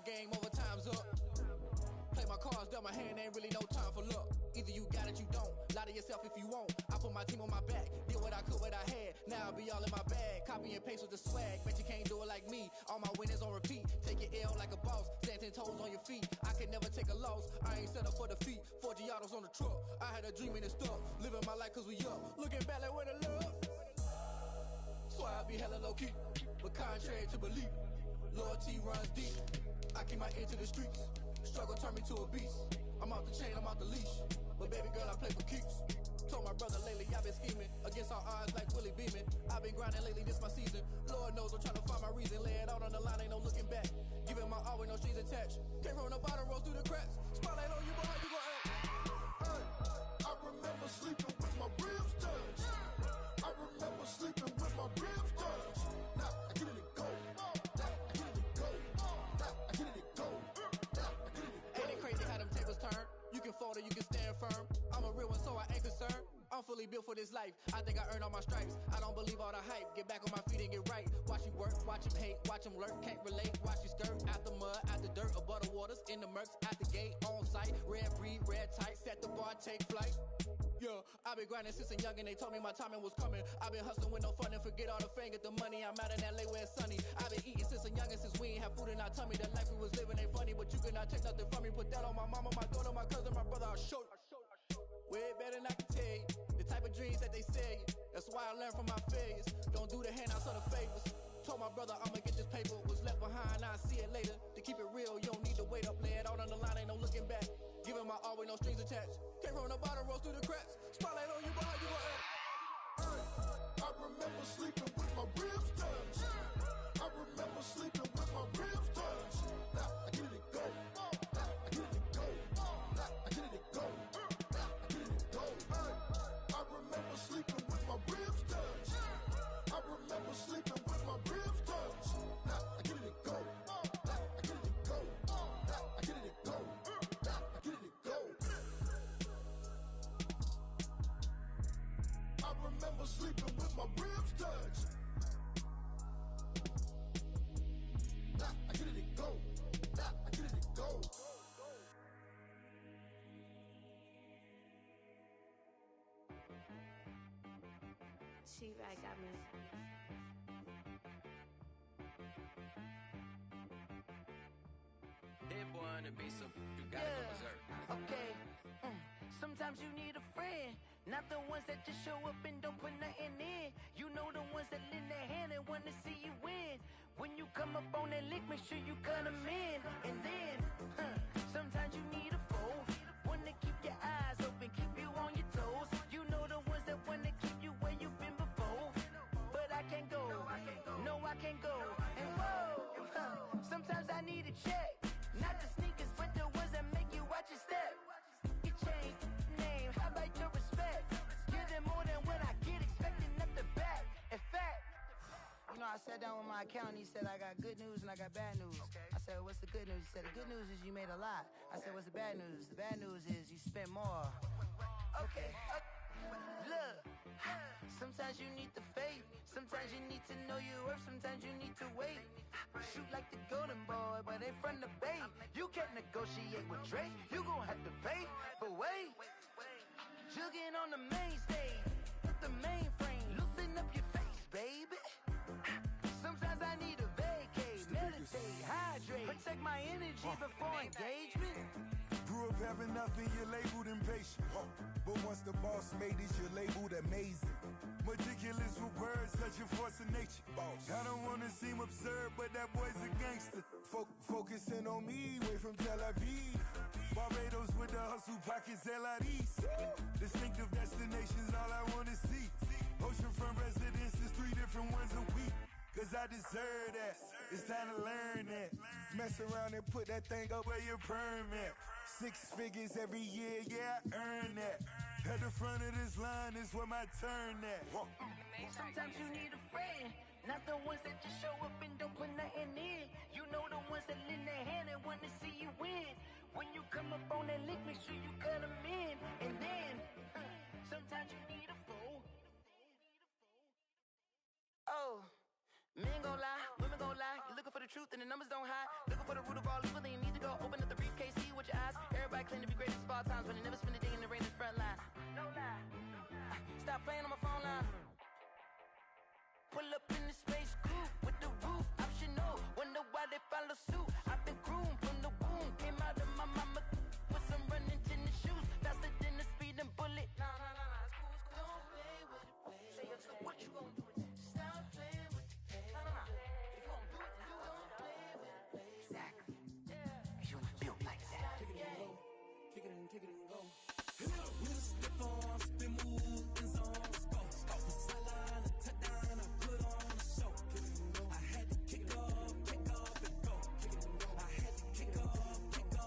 Game over, time's up. Play my cards dealt, my hand ain't really no time for luck. Either you got it, you don't. Lie to yourself if you won't. I put my team on my back, did what I could, what I had. Now I'll be all in my bag. Copy and paste with the swag. Bet you can't do it like me. All my winners on repeat. Take your L like a boss. Stand 10 toes on your feet. I can never take a loss. I ain't set up for defeat. 4 Giottos on the truck. I had a dream and it stuck. Living my life cause we up. Looking back like where the love. So I be hella low key. But contrary to belief, loyalty runs deep. I keep my ear to the streets. Struggle turned me to a beast. I'm off the chain, I'm off the leash. But baby girl, I play for keeps. Told my brother lately, I've been scheming against all odds like Willie Beeman. I've been grinding lately, this my season. Lord knows I'm trying to find my reason. Lay it out on the line, ain't no looking back. Giving my all with no strings attached. Came from the bottom, rose through the cracks. Spotlight on you, but how you gon' act? Hey, I remember sleeping with my ribs touched. I remember sleeping with my ribs touched. Now I get it to go. You can fold or you can stand firm. I'm a real one, so I ain't concerned. I'm fully built for this life. I think I earned all my stripes. I don't believe all the hype. Get back on my feet and get right. Watch you work, watch him hate, watch him lurk. Can't relate, watch you skirt. Out the mud, out the dirt, above the waters, in the murks, out the gate, on site. Red breed, red tight, set the bar, take flight. Yeah, I've been grinding since a youngin'. They told me my timing was coming. I've been hustling with no fun and forget all the fame, get the money. I'm out in LA where it's sunny. I've been eating since a youngin', since we ain't have food in our tummy. The life we was living ain't funny, but you cannot take nothing from me. Put that on my mama, my daughter, my cousin, my brother. I'll show you. Way better than I can tell you. The type of dreams that they sell you. That's why I learned from my failures. Don't do the handouts or the favors. Told my brother I'ma get this paper. Was left behind, I'll see it later. To keep it real, you don't need to wait up. Lay it out on the line, ain't no looking back. Giving my all with no strings attached. Came from the bottom, rose through the cracks. Spotlight on you, but how you gon' act? I remember sleeping with my ribs touched. I remember sleeping with my ribs touched. Now I get it to go. Now I get it to go. Now I get it to go. Now I get it to go. I remember sleeping with my ribs touched. I remember sleeping with my ribs touched. Now I get it to go. Now I get it to go. Now I get it to go. Now I get it to go. I remember sleeping with my ribs touched. Now I get it to go. Now I get it to go. T-Rag got me. That boy on the beat, so you gotta go berserk. Okay. Sometimes you need a friend, not the ones that just show up and don't put nothing in. You know the ones that lend their hand and want to see you win. When you come up on that lick, make sure you cut them in. And then, sometimes you need a foe, one to keep your eyes open, keep you on your toes. You know the ones that want to keep you where you've been before. But I can't go, no I can't go. And whoa, sometimes I need a check. Not the sneakers, but the ones that make you watch your step. Your chain, name, how about your respect? Give them more than what I get, expecting up the back. In fact, you know, I sat down with my accountant, he said I got good news and I got bad news. I said, what's the good news? He said, the good news is you made a lot. I said, what's the bad news? The bad news is you spent more. Okay, look, sometimes you need the faith, sometimes you need to know your worth, sometimes you need to wait. Shoot like the golden boy, but ain't from the bay. You can't negotiate with Drake, you gon' have to pay. But wait, jugging on the main stage, with the mainframe, loosen up your face, baby. Sometimes I need a vacate, meditate, hydrate, protect my energy before engagement. Grew up having nothing, you're labeled impatient. But once the boss made it, you're labeled amazing. Meticulous with words, such a force of nature. I don't wanna seem absurd, but that boy's a gangster. Focusing on me, way from Tel Aviv. Barbados with the hustle pockets, LIDs. Distinctive destinations, all I wanna see. Oceanfront residences, 3 different ones a week. Cause I deserve that, it's time to learn that. Mess around and put that thing up where your permit. 6 figures every year, yeah, I earn that. At the front of this line is where my turn at. Sometimes you need a friend, not the ones that just show up and don't put nothing in. You know the ones that lend their hand and want to see you win. When you come up on that lick, make sure you cut them in. And then, sometimes you need a fool. Oh. Men gon' lie, women gon' lie. You're looking for the truth and the numbers don't hide. Looking for the root of all evil, then you need to go open up the briefcase, see with your eyes. Everybody claim to be greatest of all times, but they never spend a day in the rain in the front line. No lie. Stop playing on my phone line. Pull up in the space coupe with the roof optional. Wonder why they follow suit. I've been groomed from the womb. Came out of my mama with some running tennis shoes. Faster than the speeding bullet. Nah, it's cool. Don't play with it, play. So what you gon' do? Stop playing with it. If you gon' do it, don't play with it. Exactly. You built like that. Kick it and go. Kick it and go. With a stiff arm, spin move, and zones. Go. Off the sideline, a touchdown, I put on a show. I had to kick off, and go. I had to kick off, and go.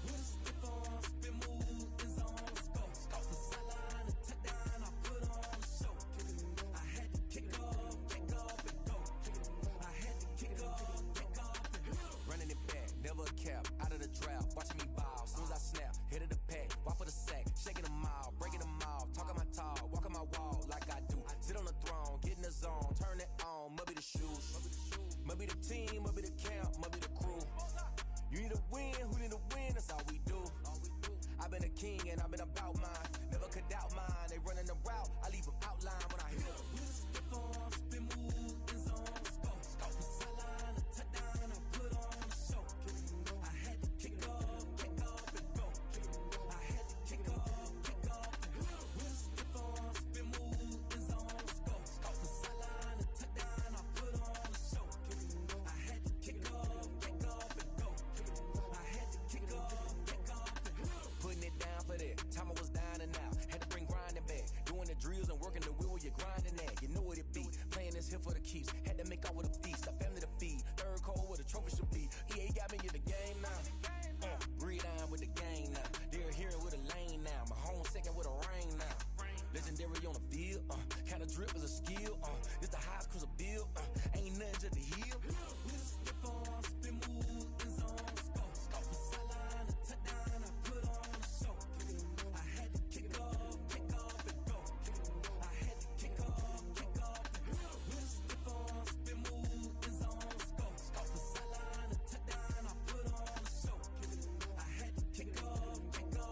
With a stiff arm, spin move, and zones. Go. Off the sideline, a touchdown, I put on a show. I had to kick off, and go. I had to kick off, and go. Running it back, never a cap, out of the drought, watching me ball. Soon as I snap, hit of the pack, walk for the sack, shaking them all, breaking them all, talking my talk, walking my wall like I do. Sit on the throne, get in the zone, turn it on, must be the shoes, must be the team, must be the camp, must be the crew. You need a win, who need a win, that's all we do. I've been a king and I've been about mine, never could doubt mine. They running the route, I leave them outline when I hit them. With a stiff arm, spin move, and zones. Go. Off the sideline, a touchdown, I put on a show. I had to kick off, and go. I had to kick off, and go. With a stiff arm, spin move, and zones. Go. Off the sideline, a touchdown, I put on a show. I had to kick off, and go. I had to kick off, and go. Putting it down for that, time I was down and out. Had to bring grinding back, doing the drills and working the wheel where you're grinding at. You know what it be, playing this here for the keeps. Had to make out with a feast, a family to feed. Third cold where the trophy should be. EA got me in the game now. Breed on with the game now. They're here with a lane now. My home second with a rain now. Legendary on the field, kind of drip is a skill. This the highest cruiser bill, ain't nothing just the hill. With a stiff arm, spin move, and zones. Go. Off the sideline, a touchdown, I put on a show. I had to kick off, and go. I had to kick off, and go. With a stiff arm, spin move, and zones. Go. Off the sideline, a touchdown, I put on a show. I had to kick off, and go.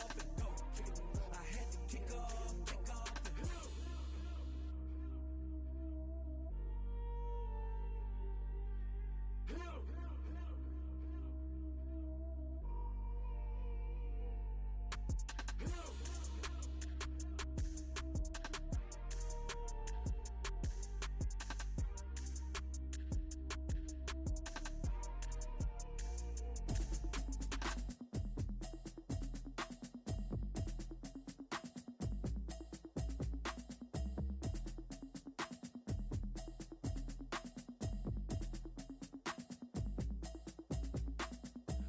I had to kick off, and go.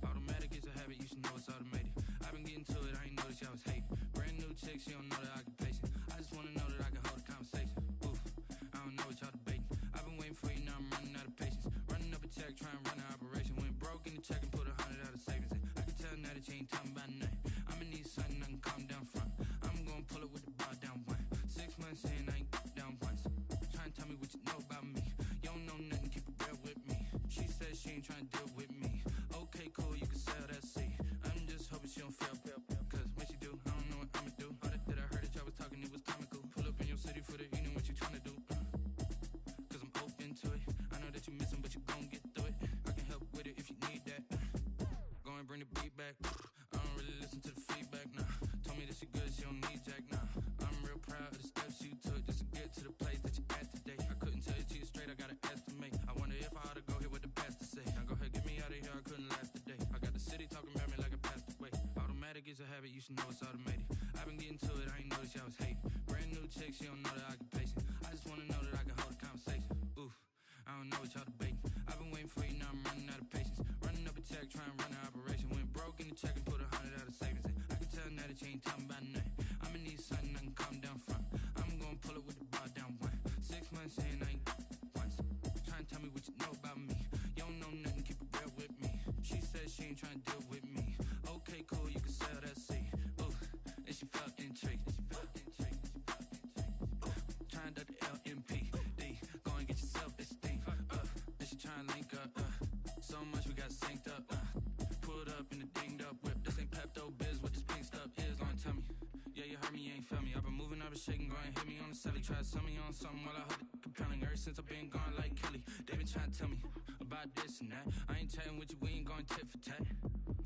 Automatic is a habit, you should know it's automated. I've been getting to it, I ain't noticed y'all was hating. Brand new chick, she don't know that I can place it. I just wanna know that I can hold a conversation. Oof, I don't know what y'all debating. I've been waiting for you, now I'm running out of patience. Running up a check, trying to run an operation. Went broke in the check and put 100 out of savings. I can tell now that you ain't talking about nothing. I'ma need something I can calm down front. I'm gonna pull it with the bar down one. 6 months in, I ain't down once. Trying to tell me what you know about me. You don't know nothing, keep it real with me. She said she ain't trying to deal with me. Okay, cool, you can sell that seed. I'm just hoping she don't fail. Cause when she do, I don't know what I'ma do. All that I heard that y'all was talking, it was comical. Pull up in your city for the evening, what you trying to do? Cause I'm open to it. I know that you missing, but you gon' get through it. I can help with it if you need that. Go and bring the beat back. I don't really listen to the feedback. don't need Jack now. I'm real proud of the steps you took just to get to the place that you're at today. I couldn't tell it to you straight, I gotta estimate. I wonder if I ought to go here with the best to say. Now go ahead, get me out of here, I couldn't last a day. I got the city talking about me like I passed away. Automatic is a habit, you should know it's automated. I've been getting to it, I ain't noticed y'all was hating. Brand new chick, she don't know the occupation. I just wanna know that I can hold a conversation. Oof, I don't know what y'all debating. I've been waiting for you, now I'm running out of patience. Running up a check, trying to run an operation. Went broke in the check and put 100 out of savings in. I can tell now that you ain't talking about nothing. I'ma need something I can calm down from. I'm gonna pull it with the bar down one. 6 months in, I ain't once. Trying to tell me what you know about me. You don't know nothing, keep it real with me. She said she ain't trying to deal with me. Okay, cool, you can sell that seat. Ooh, and she felt intrigued. Trying to duck the LMP. D, go and get your self-esteem. And she trying to link up. So much we got synced up. Pulled up in the dinged up whip. This ain't Pepto-Biz, what this pink stuff is. Long tell me. Yeah, you heard me, you ain't felt me. I've been moving, I've been shaking, go and hit me on the celly. Try to sell me on something while I hold it compelling. Ever since I've been gone like Kelly, they been trying to tell me about this and that. I ain't chatting with you, we ain't going tit for tat.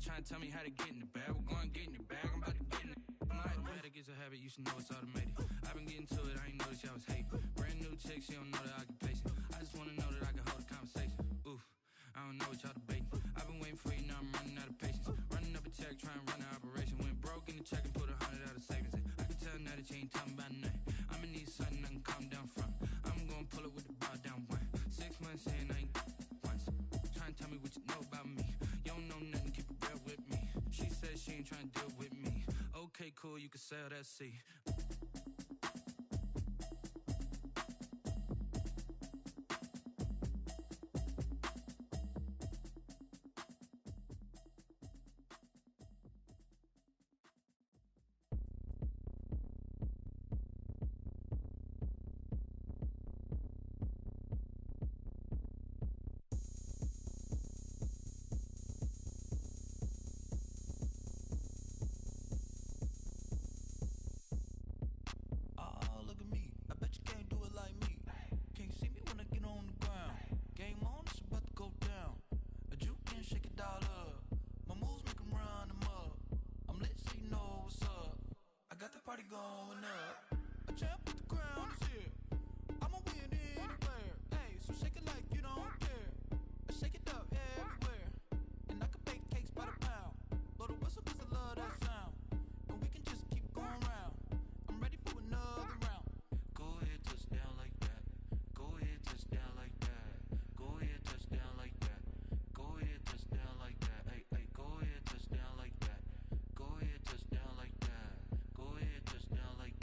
Trying to tell me how to get in the bag. We're going to get in the bag, I'm about to get in it. Automatic is a habit, you should know it's automated. I've been getting to it, I ain't noticed y'all was hating. Brand new chick, she don't know the occupation. I just wanna know that I can hold a conversation. Oof, I don't know what y'all debating. I've been waiting for you, now I'm running out of patience. Running up a check, trying to run an operation. Went broke in the check and put 100 out of savings in. I can tell now that you ain't talking about nothing. I'ma need something I can calm down from. I'm gonna pull it with the bar down one. 6 months in, I ain't once. Trying to tell me what you know about me. You don't know nothing, keep it real with me. She said she ain't trying to deal with me. Okay, cool, you can sell that seat. Going up, a champ with the crown is here. I'ma win anywhere. Hey, so shake it like you don't care. Shake it up everywhere. And I can bake cakes by the pound. Blow the whistle 'cause I love that sound. And we can just keep going round. I'm ready for another round. Go ahead, touch down like that. Go ahead, touch down like that. Go ahead, touch down like that. Go ahead, touch down like that. Hey, hey, go ahead, touch down like that. Go ahead, touch down like that. Go ahead, touch down like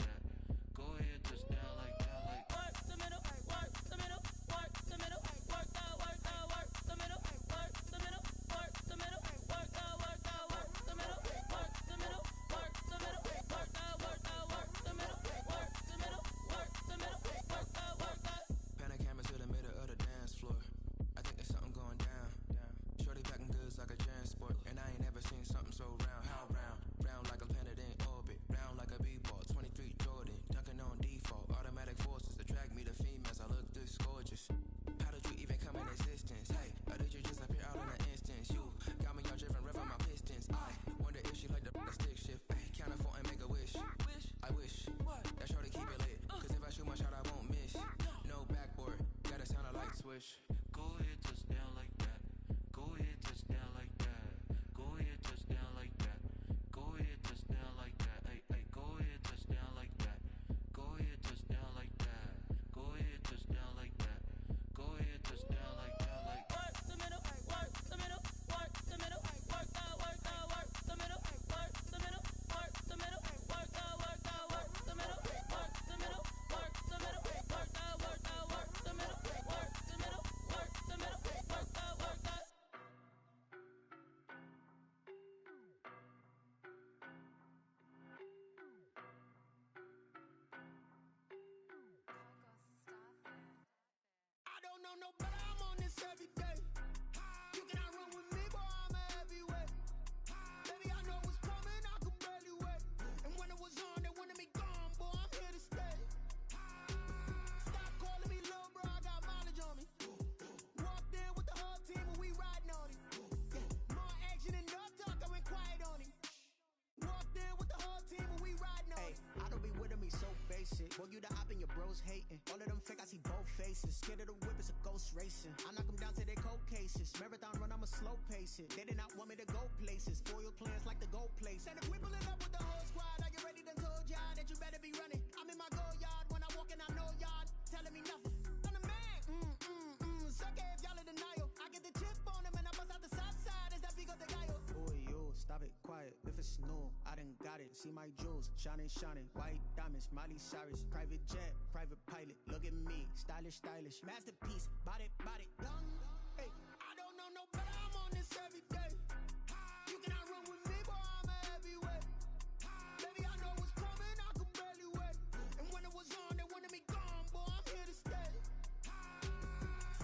Boy, you the op and your bros hating. All of them fake, I see both faces. Scared of the whip, it's a ghost racing. I knock them down to their cold cases. Marathon run, I'ma slow pace it. They did not want me to go places. Foil plans like the gold place. And if we pulling up with the whole squad, are you ready? Done told y'all that you better be running. I'm in my go yard. When I walk in, I know y'all telling me nothing. I'm the man. Suck it if y'all in denial. I get the chip on him and I bust out the south side. Is that Pico de Gallo? Boy, yo, stop it, quiet. If it's new, I done got it. See my jewels, shining, shining. White diamonds, Miley Cyrus. Private jet, private pilot. Look at me, stylish, stylish. Masterpiece, body, body. Young, hey, I don't know no better. I'm on this every day. You cannot run with me, boy, I'm a heavyweight. Baby, I know what's coming, I could barely wait. And when it was on, they wanted me gone, boy, I'm here to stay.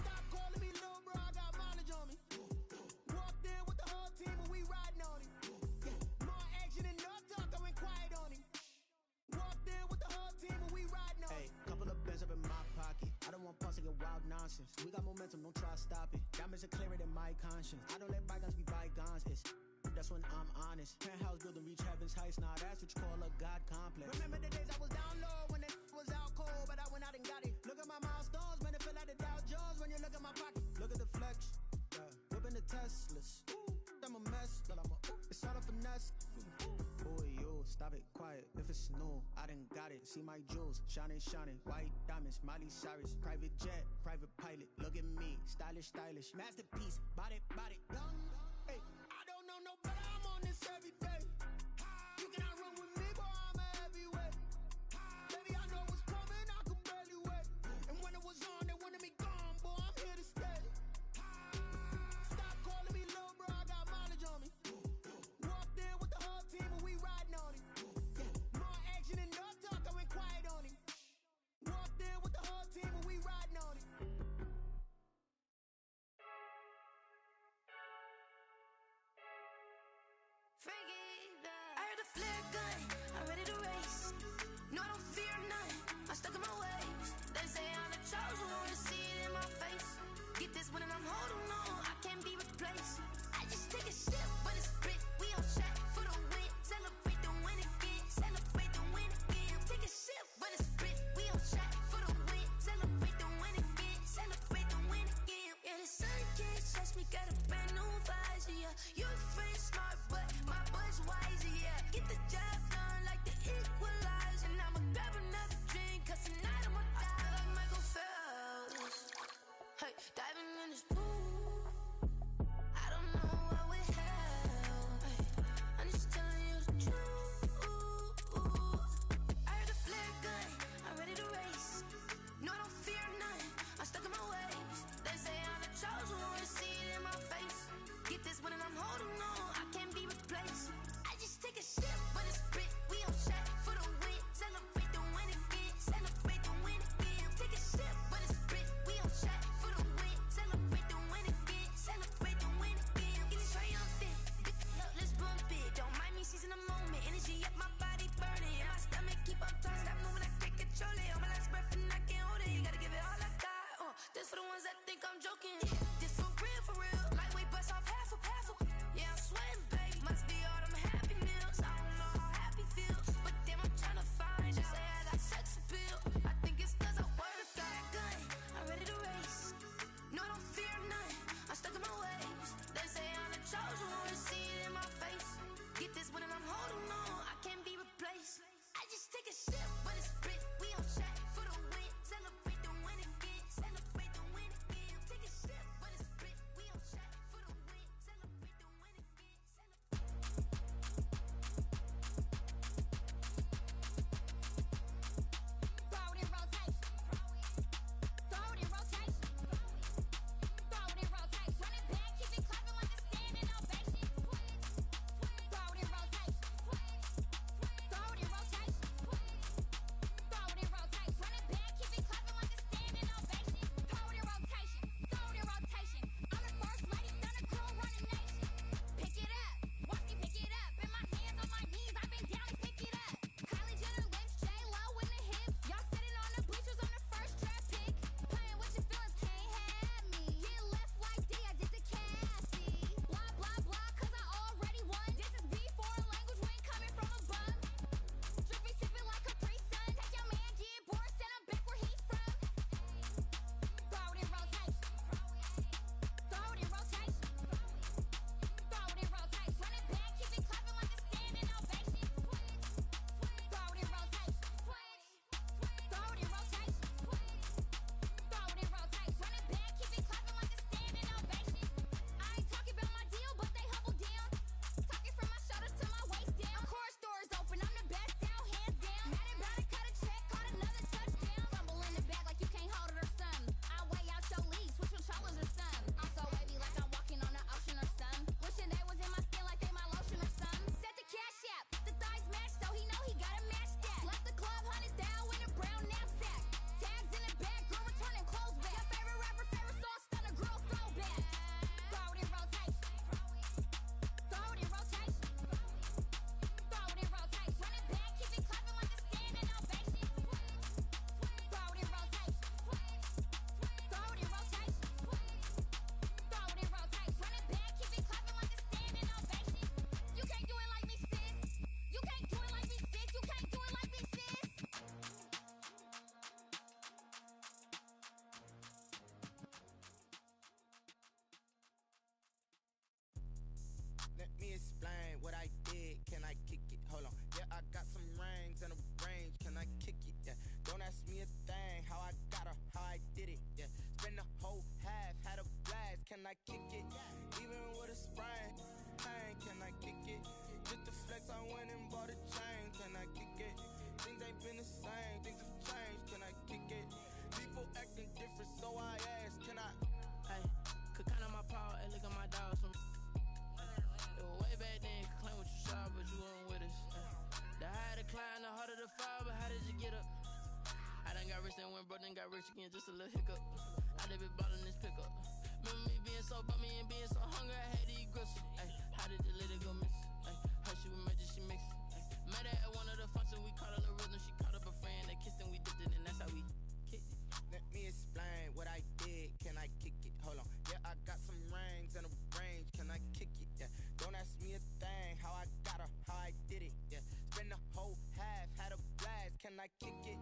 Stop calling me little bro, I got mileage on me. Walked in with the whole team and we riding on him. More action and no talk, I went quiet on him. Walked in with the whole team and we riding on him. Hey, couple of bands up in my pocket. I don't want pussy and wild nonsense. We got momentum, don't try to stop it. Diamonds are clearer than my conscience. I don't let bygones be bygones. That's when I'm honest. Penthouse building, reach heaven's heights. Nah, that's what you call a God complex. Remember the days I was down low when it was out cold, but I went out and got it. Look at my milestones, man, it feel like the Dow Jones when you look at my pocket. Look at the flex, whipping the Teslas. I'm a mess, but it's all a finesse. Boy, yo, stop it, quiet. If it's new, I done got it. See my jewels, shining, shining. White diamonds, Miley Cyrus. Private jet, private pilot. Look at me, stylish, stylish. Masterpiece, body, body. Young, hey, I don't know no better. I'm on this every day. You cannot run with me, boy, I'm a heavyweight. Baby, I know what's coming, I could barely wait. And when it was on, they wanted me gone, boy, I'm here to stay. Stop calling me little bro, I got mileage on me. Walked in with the whole team and we riding on him. More action and no talk, I went quiet on him. Walked in with the whole team and we riding on him. I heard a flare gun, I'm ready to race. No, I don't fear none, I'm stuck in my ways. They say I'm the chosen one, to see it in my face. Get this one and I'm holding on, I can't be replaced. I just take a sip, but it's split. We on shot for the win. Celebrate the win again, celebrate the win again. Take a sip, but it's split. We on shot for the win. Celebrate the win again, celebrate the win again. Yeah, the sun can't touch me, got a brand new visor, yeah. You friend smart, but my boy's wiser, yeah. Get the job done like the equalizer. And I'ma grab another drink, cause tonight I'ma die like Michael Phelps. Hey, diving in this pool, I don't know what we have. rich and went broke and got rich again, just a little hiccup. I done been ballin' this pickup. Remember me being so bummy and being so hungry, I had to eat gristle. Ay, how did the lady go miss? Ay, how she was magic, she mixed. Met her at one of the functions, we caught a little rhythm. She caught up a friend, they kissed and we dipped it, and that's how we kicked it. Let me explain what I did. Can I kick it? Hold on. Yeah, I got some rings and a range. Can I kick it? Yeah. Don't ask me a thing. How I got her, how I did it. Yeah. Spend the whole half, had a blast. Can I kick it?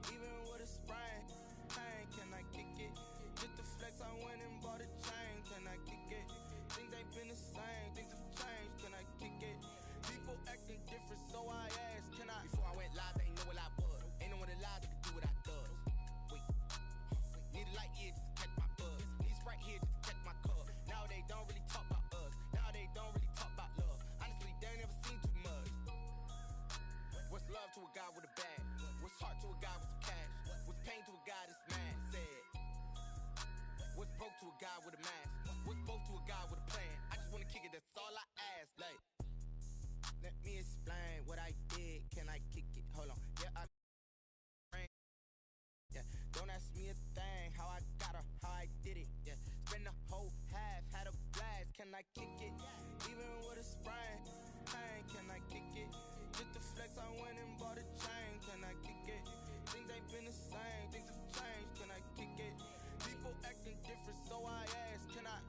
Even with a sprain. Pain, can I kick it? Just the flex, I went and bought a chain. Can I kick it? Things ain't been the same. Things have changed. Can I kick it? People acting different, so I asked. Can I? Before I went live, they ain't know what I was. Ain't no one alive that could do what I does. Wait. Need a light here just to catch my buzz. Need Sprite here just to catch my cup. Now they don't really talk about us. Now they don't really talk about love. Honestly, they ain't never seen too much. What's love to a guy with a bag? What's heart to a guy with some cash? What's pain to a guy that's mad? Said. What's broke to a guy with a mask? What's broke to a guy with a plan? I just wanna kick it, that's all I ask. Like, let me explain what I did. Can I kick it? Hold on. Yeah, yeah. Don't ask me a thing. How I got her, how I did it. Yeah. Spend the whole half, had a blast. Can I kick it? Even with a sprain. Pain, can I kick it? Just the flex, I went and bought a chain. Can I kick it? Things ain't been the same. Things have changed. Can I kick it? People acting different, so I asked. Can I?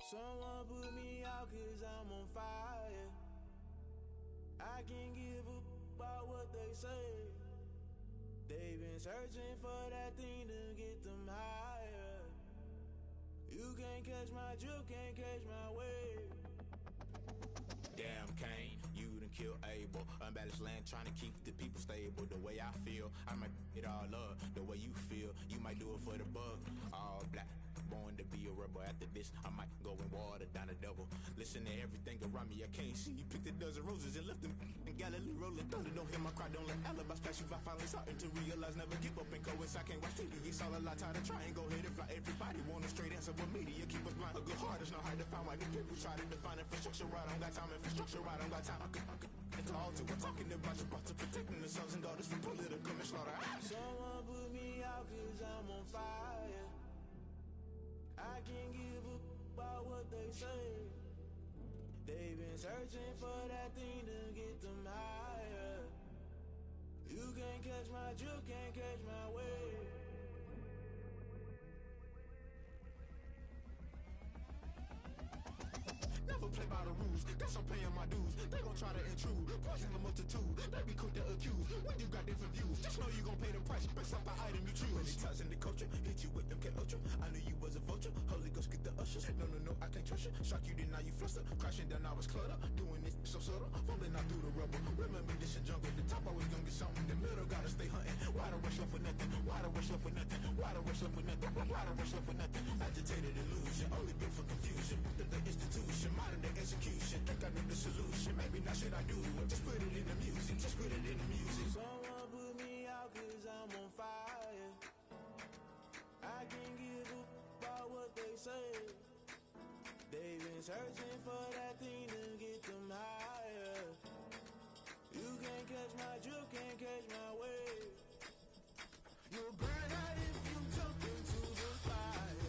Someone put me out cause I'm on fire. I can't give a about what they say. They've been searching for that thing to get them higher. You can't catch my drift, can't catch my wave. Damn Kane, you done killed Abel. Unbalanced land trying to keep the people stable. The way I feel, I might it all up. The way you feel, you might do it for the buck. All black, born to be a rebel. After this, I might go and water down the devil. Listen to everything around me, I can't see. Picked a dozen roses and left them in Galilee rolling thunder. Don't hear my cry, don't let alibis pass you. I finally starting to realize, never give up and go inside. Can't watch TV, it's all a lot. Tired of trying, go ahead and fly. Everybody want a straight answer, but media keep us blind. A good heart is not hard to find. Why the people try to define infrastructure right? I don't got time, infrastructure right? I don't got time. I could call to. We're talking about your about to protecting the sons and daughters from political slaughter. Someone put me out cause I'm on fire. I can't give a about what they say. They've been searching for that thing to get them higher. You can't catch my drift, can't catch my wave. Never play by the rules, guess I'm paying my dues. They gon' try to intrude, poison the multitude. They be quick to accuse, when you got different views. Just know you gon' pay the price, based off the item you choose. Many times in the culture, hit you with MK Ultra. I knew you was a vulture, Holy Ghost get the ushers. No, I can't trust you. Shock you, then now you fluster. Crashing down, I was clutter. Doing this so subtle, falling out through the rubble. Remember this in jungle, the top always gonna get something. The middle gotta stay hunting. Why the rush left for nothing? Why the rush left for nothing? Why the rush left for nothing? Why the rush left for nothing? Agitated illusion, only built for confusion. The institution, modern day execution. Think I know the solution. Maybe not should I do it? Just put it in the music. Just put it in the music. Someone put me out cause I'm on fire. I can't give a about what they say. They've been searching for that thing to get them higher. You can't catch my drift, can't catch my wave. You'll burn out if you jump into the fire.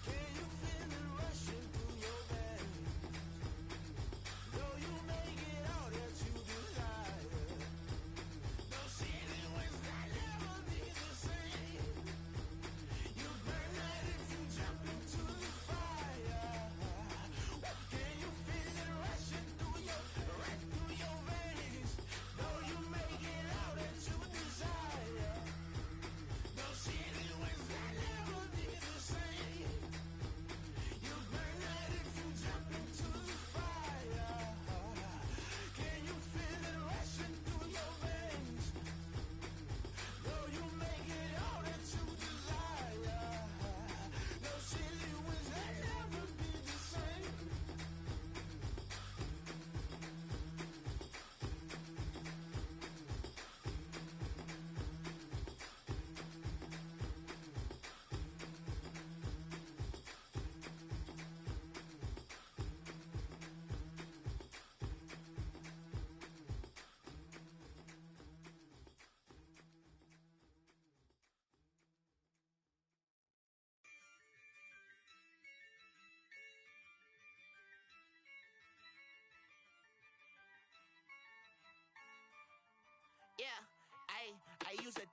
Can you feel it rushing through your veins? Though you make it all that you desire. No ceiling when that never be the same. You burn out if you jump into the fire. Can you feel it rushing through your veins? Though you make it all that you desire.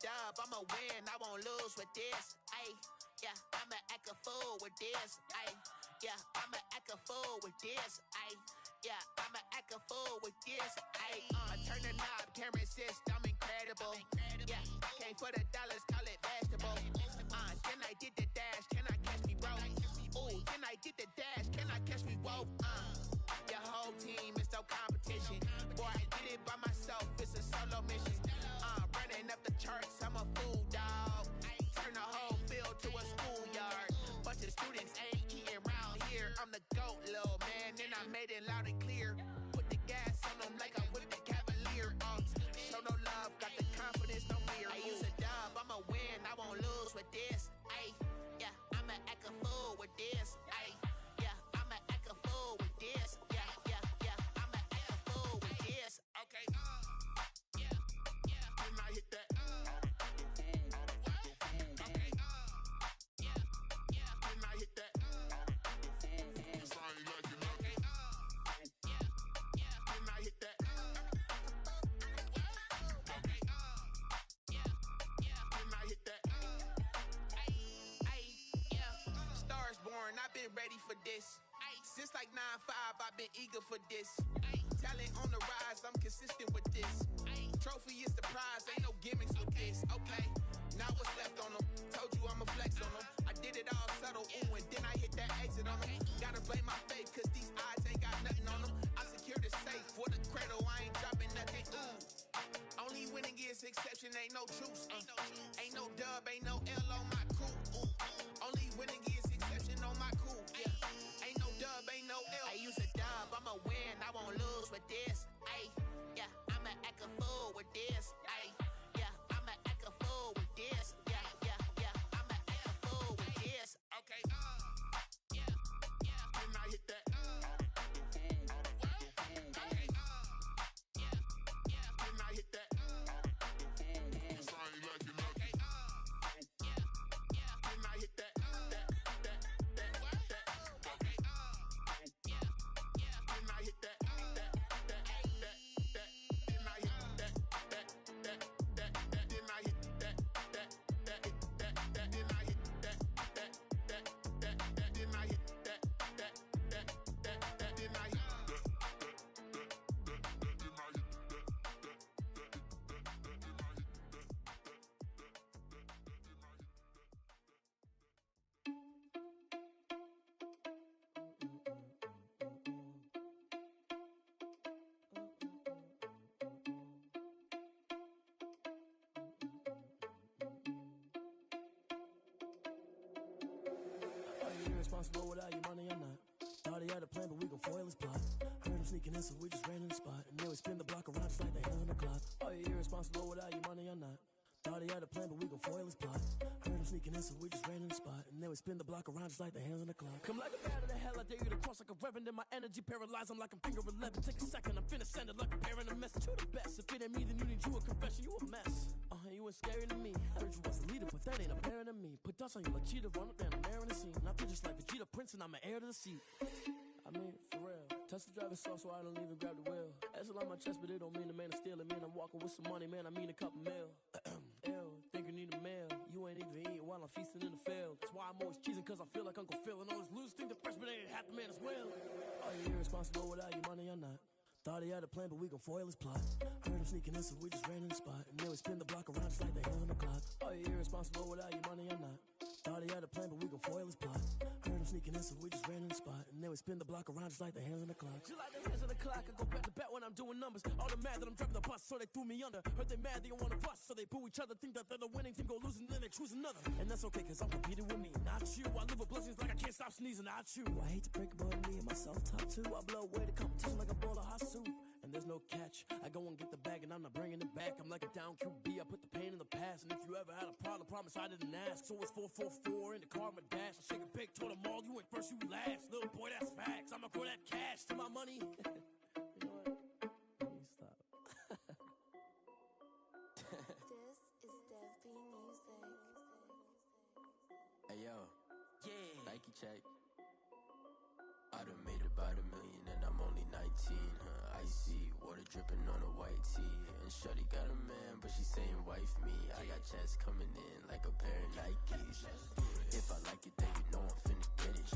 dub, I'ma win, I won't lose with this. Ayy, yeah, I'ma act a fool with this. Ayy, yeah, I'ma act a fool with this. Ayy, yeah, I'ma act a fool with this. Ayy, turn the knob, camera assist, I'm incredible. Yeah, came for the dollars, call it vegetable. Then I did the dash, can I catch me, bro? Ooh, then I did the dash, can I catch me, whoa? Your whole team is no competition. Boy, I did it by myself, it's a solo mission. Running up the charts, I'm a fool, dog. Turn the whole field to a schoolyard. Bunch of students ain't eating round here. I'm the GOAT, little man, and I made it loud and clear. Put the gas on them like I whipped the Cavalier. Show no love, got the confidence, no fear. I use a dub, I'ma win, I won't lose with this. Ayy, yeah, I'ma act a fool with this. Ayy, yeah, I'ma act a fool with this. Yeah, yeah, yeah, I'ma act a fool with this. Okay, yeah, yeah, when I hit that. Okay, yeah, yeah, when I hit that. It's I ain't like it, okay, yeah, yeah, when I hit that. Okay, yeah, yeah, when I hit that. Stars born, I've been ready for this. Since like 9-5, I've been eager for this. Talent on the rise, I'm consistent with this. Trophy is the prize, ain't no gimmicks with this. Okay, now what's left on them? Told you I'ma flex on them. I did it all subtle, ooh, and then I hit that exit on them. Gotta blame my faith, cause these odds ain't got nothing on them. I secured the safe for the cradle, I ain't dropping nothing, ooh. Only winning is exception, ain't no truce. Ain't no dub, ain't no L on my crew. Ooh. Only winning is exception on my crew. Yeah. Ain't no dub, ain't no L. I use a dub, I'ma win, I won't lose with this. Ayy, yeah, I'ma act a fool with this. Ayy, yeah, I'ma act a fool with this. Yeah, yeah, yeah, I'ma act a fool with this. Okay, yeah, yeah, when I hit that. Okay, yeah, yeah, when I hit that. It's I ain't like it, okay, yeah, yeah, when I hit that. Okay, yeah, yeah, when I hit that. Irresponsible without your money or not. Thought he had a plan, but we gon' foil his plot. Heard him sneaking in, so we just ran in the spot. And then we spin the block around just like the hell on the clock. Are you irresponsible without your money or not? Thought he had a plan, but we gon' foil his plot. Heard him sneaking in, so we just ran in the spot. And then we spin the block around just like the hands on the clock. Come like a bat of the hell, I dare you to cross like a reverend. In my energy paralyzed, I'm like I'm finger 11. Take a second, I'm finna send it like a parent a message. You the best, if it ain't me, then you need you a confession. You a mess, you ain't scary to me. I heard you was the leader, but that ain't apparent to me. Put dust on you like cheetah, run up down the air in the scene. I feel just like Vegeta Prince and I'm an heir to the seat. I mean, for real. Touch the driver's soft so I don't even grab the wheel. That's on my chest, but it don't mean the man is stealing. Man, I'm walking with some money, man, I mean a couple mil. Ew, think you need a meal. You ain't even eating while I'm feasting in the field. That's why I'm always cheesing, cause I feel like Uncle Phil. And all this loose think the freshman ain't half the man as well. Are you irresponsible without your money or not? Thought he had a plan, but we gon' foil his plot. Heard him sneaking in, so we just ran in the spot. And then we spin the block around just like the hell on the clock. Are you irresponsible without your money or not? Thought he had a plan, but we gon' foil his plot. Heard him sneaking in, so we just ran in the spot. And then we spin the block around just like the hands on the clock. Just like the hands on the clock, I go back to back when I'm doing numbers. All the mad that I'm driving the bus, so they threw me under. Heard they mad, they don't wanna bust, so they boo each other. Think that they're the winning team, go losing, then they choose another. And that's okay, cause I'm competing with me, not you. I live with blessings like I can't stop sneezing, not you. I hate to break it, but me and myself top two. I blow away the competition like a bowl of hot soup. And there's no catch. I go and get the bag and I'm not bringing it back. I'm like a down QB, I put the pain in the past. And if you ever had a problem, promise I didn't ask. So it's 444 in the car, my dash. I shake a big, told them all, you went first, you last. Little boy, that's facts. I'ma throw that cash to my money. You know what? Let me stop. This is Dev B Music. Hey yo, yeah, Nike check. I done made about $1 million and I'm only 19, huh? Icy, water dripping on a white tee. And shorty got a man, but she saying wife me. I got chats coming in like a pair of Nikes. If I like it, then you know I'm finna get it.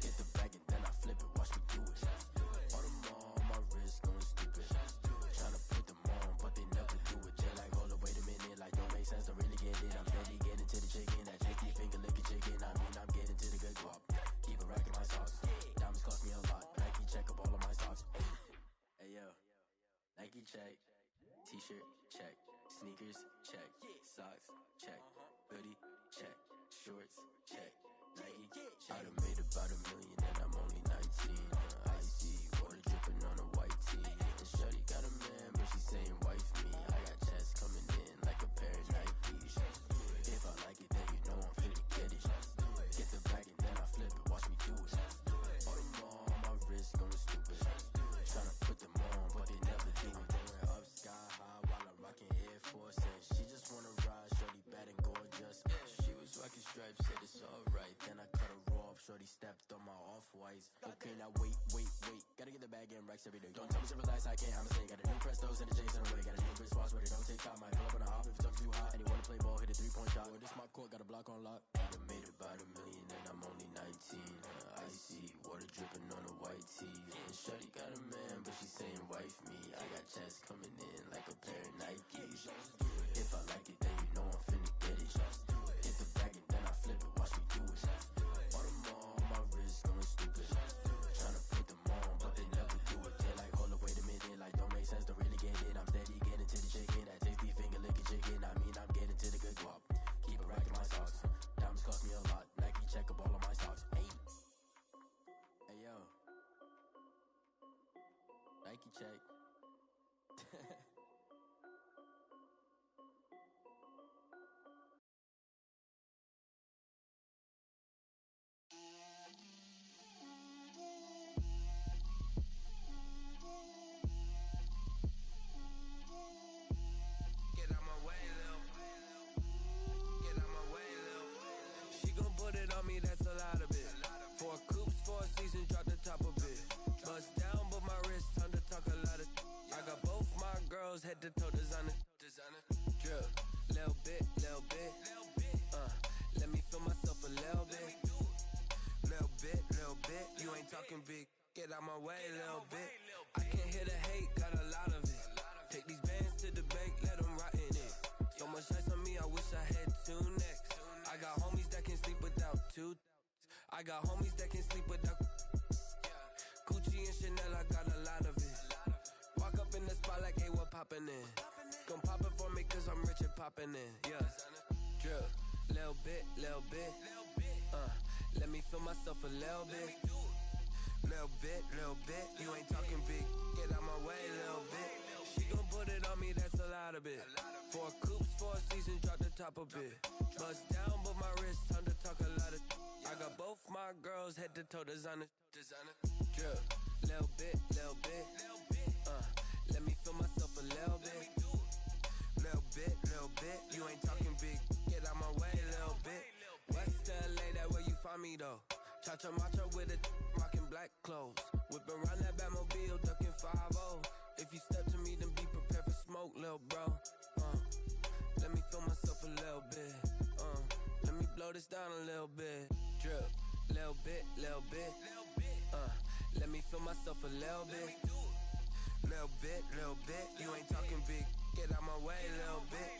Get the bag and then I flip it, watch me do it. On them all, my wrist going stupid. Tryna put them on, but they never do it. Just like, hold up, wait a minute, like don't make sense, don't really get it. I'm steady getting to the chicken, that tasty finger licking chicken. I mean, I'm getting to the good guap. Keep a rack in my socks. Diamonds cost me a lot, Nike check up all of my socks. Hey yo, Nike check, t-shirt check, sneakers check, socks check, hoodie check, shorts check, Nike. I done made about $1 million and I'm only 19. Icy water dripping on a white tee. And shorty got a man, but she saying wife me. I got chats coming in like a pair of Nikes. If I like it, then you know I'm finna get it. Get the bag and then I flip it, watch me do it. On them all, my wrist going stupid. Tryna put them on, but they never do it. They went up sky high while I'm rocking Air Force. And she just wanna ride, shorty bad and gorgeous. She was rocking stripes, said it's alright. Then I cut her off, shorty stepped on my off-whites. Okay, now wait. Gotta get the bag and racks every day. Don't tell me to relax, I can't, I'ma say. Got a new Prestos and the J's in the way. Got a new wristwatch, but it don't take time. Might pull up on a hop if it's too hot. And he wanna play ball, hit a 3-point shot. Well, this my court, got a block on lock. I done made about $1 million and I'm only 19. Icy water dripping on a white tee. And shorty got a man, but she saying wife me. I got chats coming in like a pair of Nikes. If I like it, then you know I'm finna get it. Get the bag and then I flip it, watch me do it. On them all, my wrist going stupid. Tryna put them on, but they never do it. They're like, hold up, wait a minute, like don't make sense, don't really get it. I'm steady getting to the chicken, that tasty finger licking chicken. I mean, I'm getting to the good guap. Keep a rack in my socks. Diamonds cost me a lot. Nike check up all of my socks. Hey yo, Nike check. Get out my way, Lil. Get out my way, Lil. She gon' put it on me, that's a lot of it. 4 coops, 4 seasons, drop the top of it. Bust down, but my wrist, time to talk a lot of. I got both my girls, head to toe designer. Drip, little bit. Let me feel myself a little bit. Little bit. You ain't talking big. Get out my way, little bit. I can't hear the hate, got a lot of it. Take these bands to the bank, let them rot in it. So much ice on me, I wish I had 2 necks. I got homies that can sleep without 2. I got homies that can sleep without. Gucci and Chanel, I got a lot of it. Walk up in the spot like, hey, what poppin' in? Gon' pop it for me cause I'm rich and poppin' in. Yeah, drip, little bit. Let me feel myself a little bit. Little bit. You ain't talking big. Get out my way, little bit. She gon' put it on me, that's a lot of it. 4 coops, 4 seasons, drop the top a bit. Bust down, but my wrist, time to talk a lot of. I got both my girls, head to toe designer. Drip, little bit. Let me feel myself a little bit. Little bit. You ain't talking big. Get out my way, little bit. West LA, that where you find me though. Cha-cha macha with a rockin' black clothes. Whip around that Batmobile, ducking 5-0. If you step to me, then be prepared for smoke, lil' bro. Let me feel myself a little bit. Let me blow this down a little bit. Drip, little bit. Let me feel myself a little bit. Little bit. You ain't talking big. Get out my way, little bit.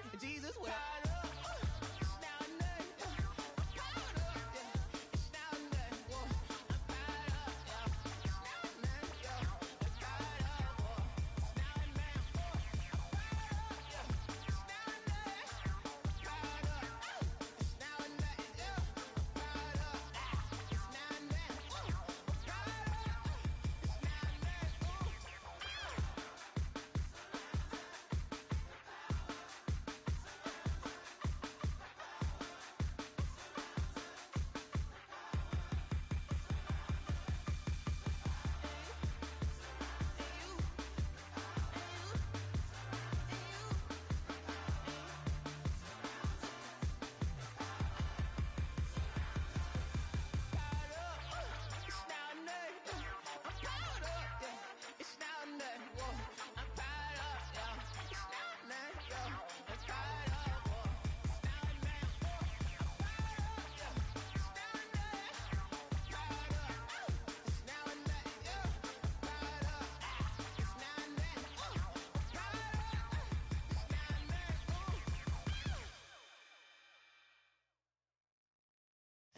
word. Jesus will.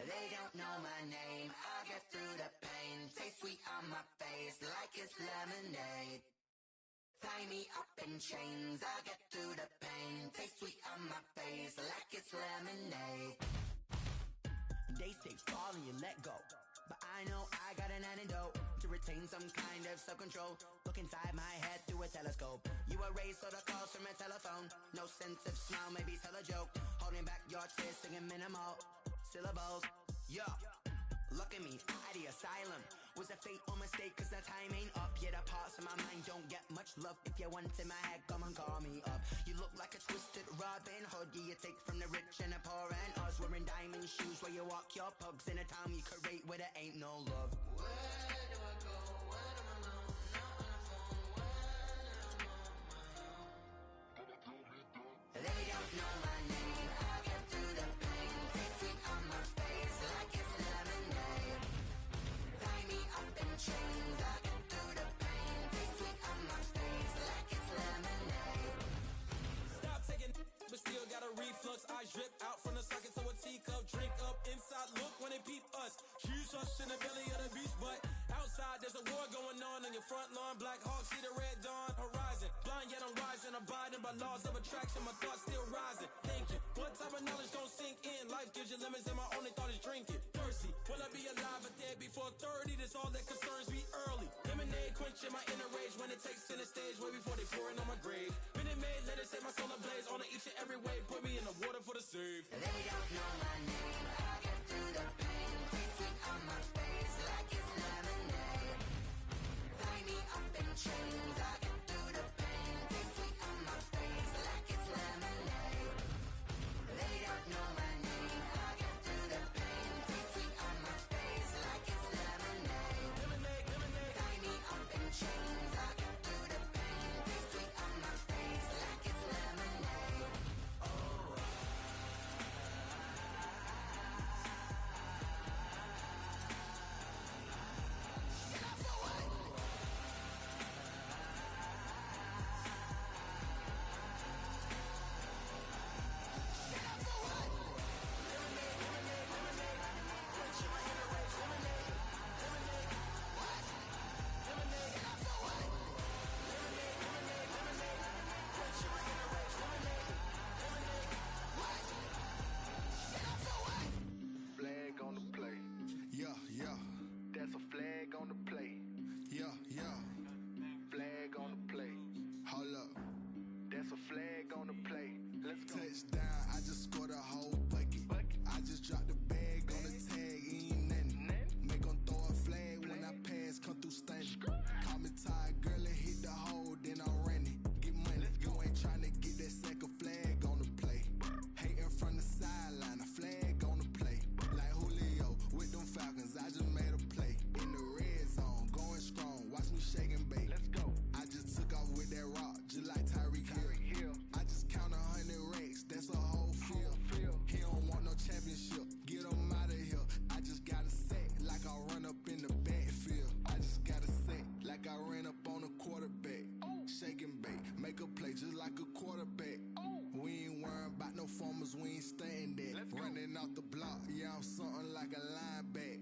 They don't know my name, I'll get through the pain. Taste sweet on my face like it's lemonade. Tie me up in chains, I'll get through the pain. Taste sweet on my face like it's lemonade. They say fall and you let go, but I know I got an antidote to retain some kind of self-control. Look inside my head through a telescope. You erase all the calls from a telephone. No sense of smile, maybe tell a joke. Holding back your tears, singing minimal syllables. Yeah, look at me, at the asylum. Was a fate or mistake, cause the time ain't up. Yeah, the parts of my mind don't get much love. If you want in my head, come and call me up. You look like a twisted Robin Hood. Yeah, you take from the rich and the poor and us. Wearing diamond shoes where you walk your pugs in a town you create where there ain't no love. Where do I go? When I'm alone? Not on the phone. When I'm on my own. They don't know my name. I'll get through the pain. Taste sweet on my face like it's lemonade. Tie me up in chains. I'll get through the pain. Taste sweet on my face like it's lemonade. Stop taking but still got a reflux. Eyes drip out from the socket to a teacup. Drink up inside, look when they peep us. Choose us in the belly of the beast, but outside there's a war going on your front lawn. Black Hawk, see the red dawn horizon. Blind yet I'm rising, abiding by laws of attraction. My thoughts still rising, thinking what type of knowledge don't sink in? Life gives you lemons and my only thought is drinking. Thirsty, will I be alive or dead before 30? That's all that concerns me early. Lemonade quenching my inner rage when it takes center stage way before they pouring on my grave. Minute Maid, let it set my soul ablaze on each and every way. Put me in the water for the save. They don't know my name. I'll get through the pain. Taste sweet on my face like it's lemonade. Tie me up in chains. I'll get through the pain. Taste sweet on my face like it's lemonade. They don't know my name. I'll get through the pain. Taste sweet on my face like it's lemonade. Tie me up in chains. I'll get through the pain. Taste sweet on my face like it's lemonade. Flag on the play. Yeah, yeah. That's a flag on the play. Yeah, yeah. Flag on the play. Hold up. That's a flag on the play. Let's go. Touchdown, I just scored a whole bucket. I just dropped the bag on the tag, ain't nothing. Make 'em throw a flag when I pass, come through stunning. Call me tired, girl, and hit the hole, then I'm running. Get money, you ain't tryna get that second flag on the play. Hating from the sideline, a flag on the play. Like Julio with them Falcons, I just made a play. In the red zone, going strong, watch me shake and bake. Let's go. I just took off with that rock, just like Tyreek Hill. I just count 100 racks, that's a whole field. Hit off the block, yeah, I'm something like a lineback.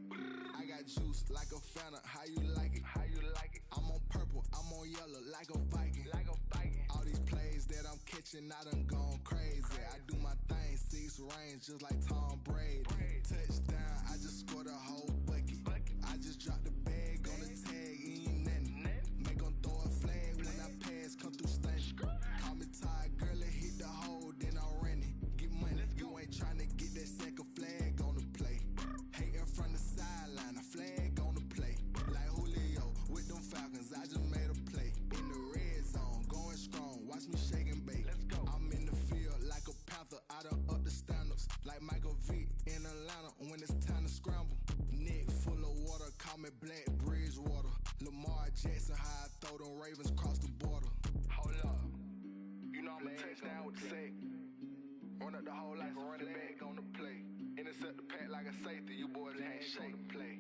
I got juice like a Fanta, how you like it? How you like it? I'm on purple, I'm on yellow, like a Viking. Like a Viking. All these plays that I'm catching, I done gone crazy. I do my thing, 6 range, just like Tom Brady. Touchdown, I just scored a whole bucket. I just dropped the bag on the tag, ain't nothing. Make 'em throw a flag when I pass, come through stunning. Call me tired, girl, it hit the hole, then I'm running. Get money, you ain't tryna get that second flag on the play. Hating from the sideline, a flag on the play. Like Julio with them Falcons, I just made a play. In the red zone, going strong, watch me shake and bake. Let's go. I'm in the field like a panther, I done up the standards. Like Michael Vick in Atlanta when it's time to scramble. Neck full of water, call me Black Bridgewater. Lamar Jackson, how I throw them Ravens cross the border. Hold up, you know I'm a touchdown with the sack. Run up the whole like a running back on the play. Intercept the pack like a safety, you boys can't shake the play.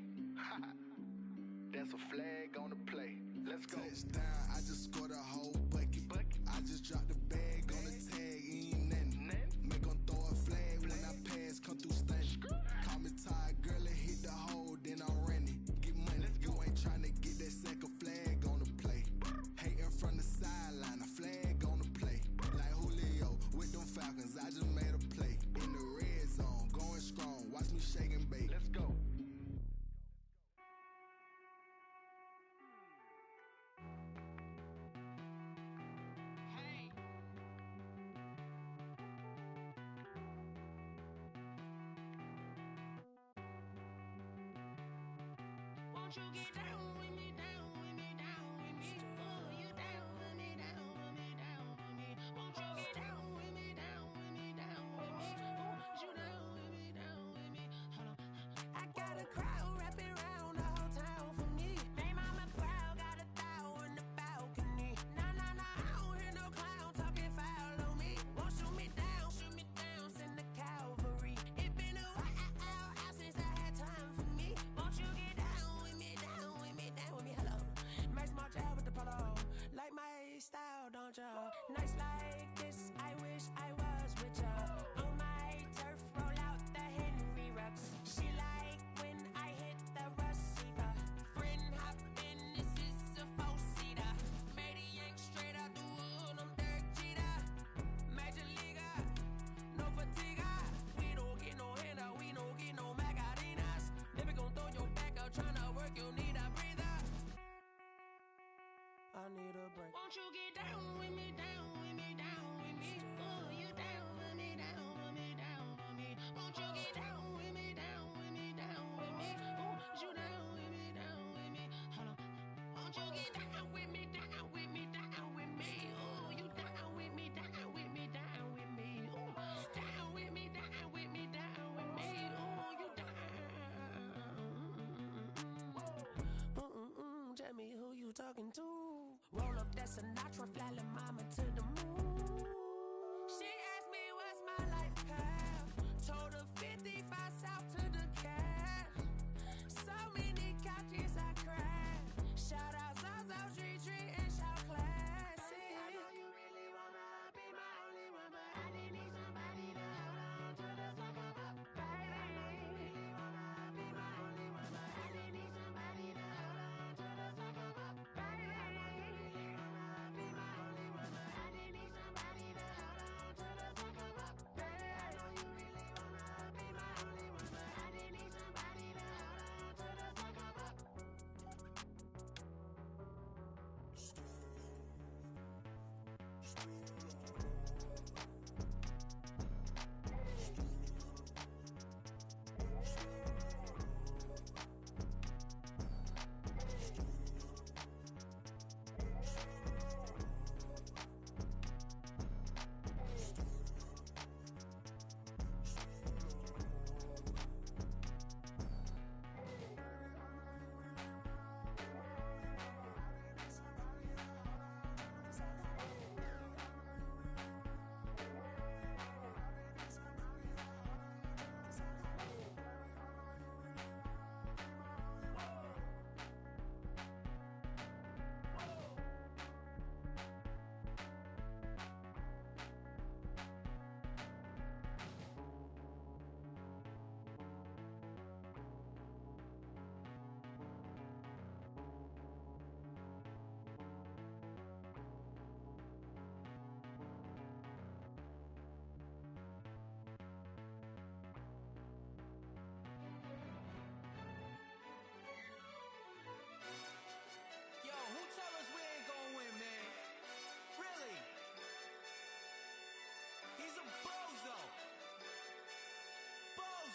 That's a flag on the play. Let's go. Touchdown, I just scored a whole bucket. I just dropped the bag on the tag, ain't nothing. Make 'em throw a flag when I pass, come through stunning. Call me tired, girl, it hit the hole, then I'm running. Get money, you ain't tryna get that second flag on the play. Hating from the sideline, a flag on the play. Like Julio with them Falcons, I just made a play. In the red zone, going strong, watch me shake and bake. Let's go. Won't you get down with me, down with me, down with me? Oh, you down with me, down with me, down with me. Won't you get down with me, down with me, down with me? Oh, you down with me, down with me? Hold on. I got a crowd wrapping around the whole town for me. They mama proud, got a thou in the balcony. Nah, nah, nah, I don't hear no clown talking foul on me. Won't shoot me down, send the cavalry. It been a while since I had time for me. Won't you get down with me, down with me, down with me? Hello. Max March out with the polo. Like my style, don't ya? Nights like this, I wish I was with ya. On my turf, roll out the Henry Rux. She like when I hit the receiver. Friend hop in, this is a four-seater. Made a yank straight out the wood, I'm Derek Jeter. Major leaguer, no fatigue. We don't get no handout, we don't get no Macarinas. They be gon' throw your back out, tryna work, you need a breather. I need a break. Won't you get down with me, down with me, down with me? Oh, you down with me, down with me, down with me? Won't you get down with me, down with me, down with me? Oh, you down with me, down with me? Hold on. Won't you get down with me, down with me, down with me? Oh, you down with me, down with me, down with me? Oh, down with me, down with me, down with me? Oh, you down. Tell me who you talking to. Roll up that Sinatra, fly la mama to the moon. She asked me what's my life path. Told her 55 south to the cat. So many couches I cracked. Shout out Zaza, Tree, and shout classy. I know you really wanna be my only one, but I didn't need somebody to hold on to the sucker up, baby. I know you really wanna be my only one, but I didn't need somebody to hold on to the sucker up, baby. I know you really wanna be my only one, but I didn't need somebody to hold on to the sucker up, baby. I know you really wanna be my only one, but I didn't need somebody to hold on to the sucker up.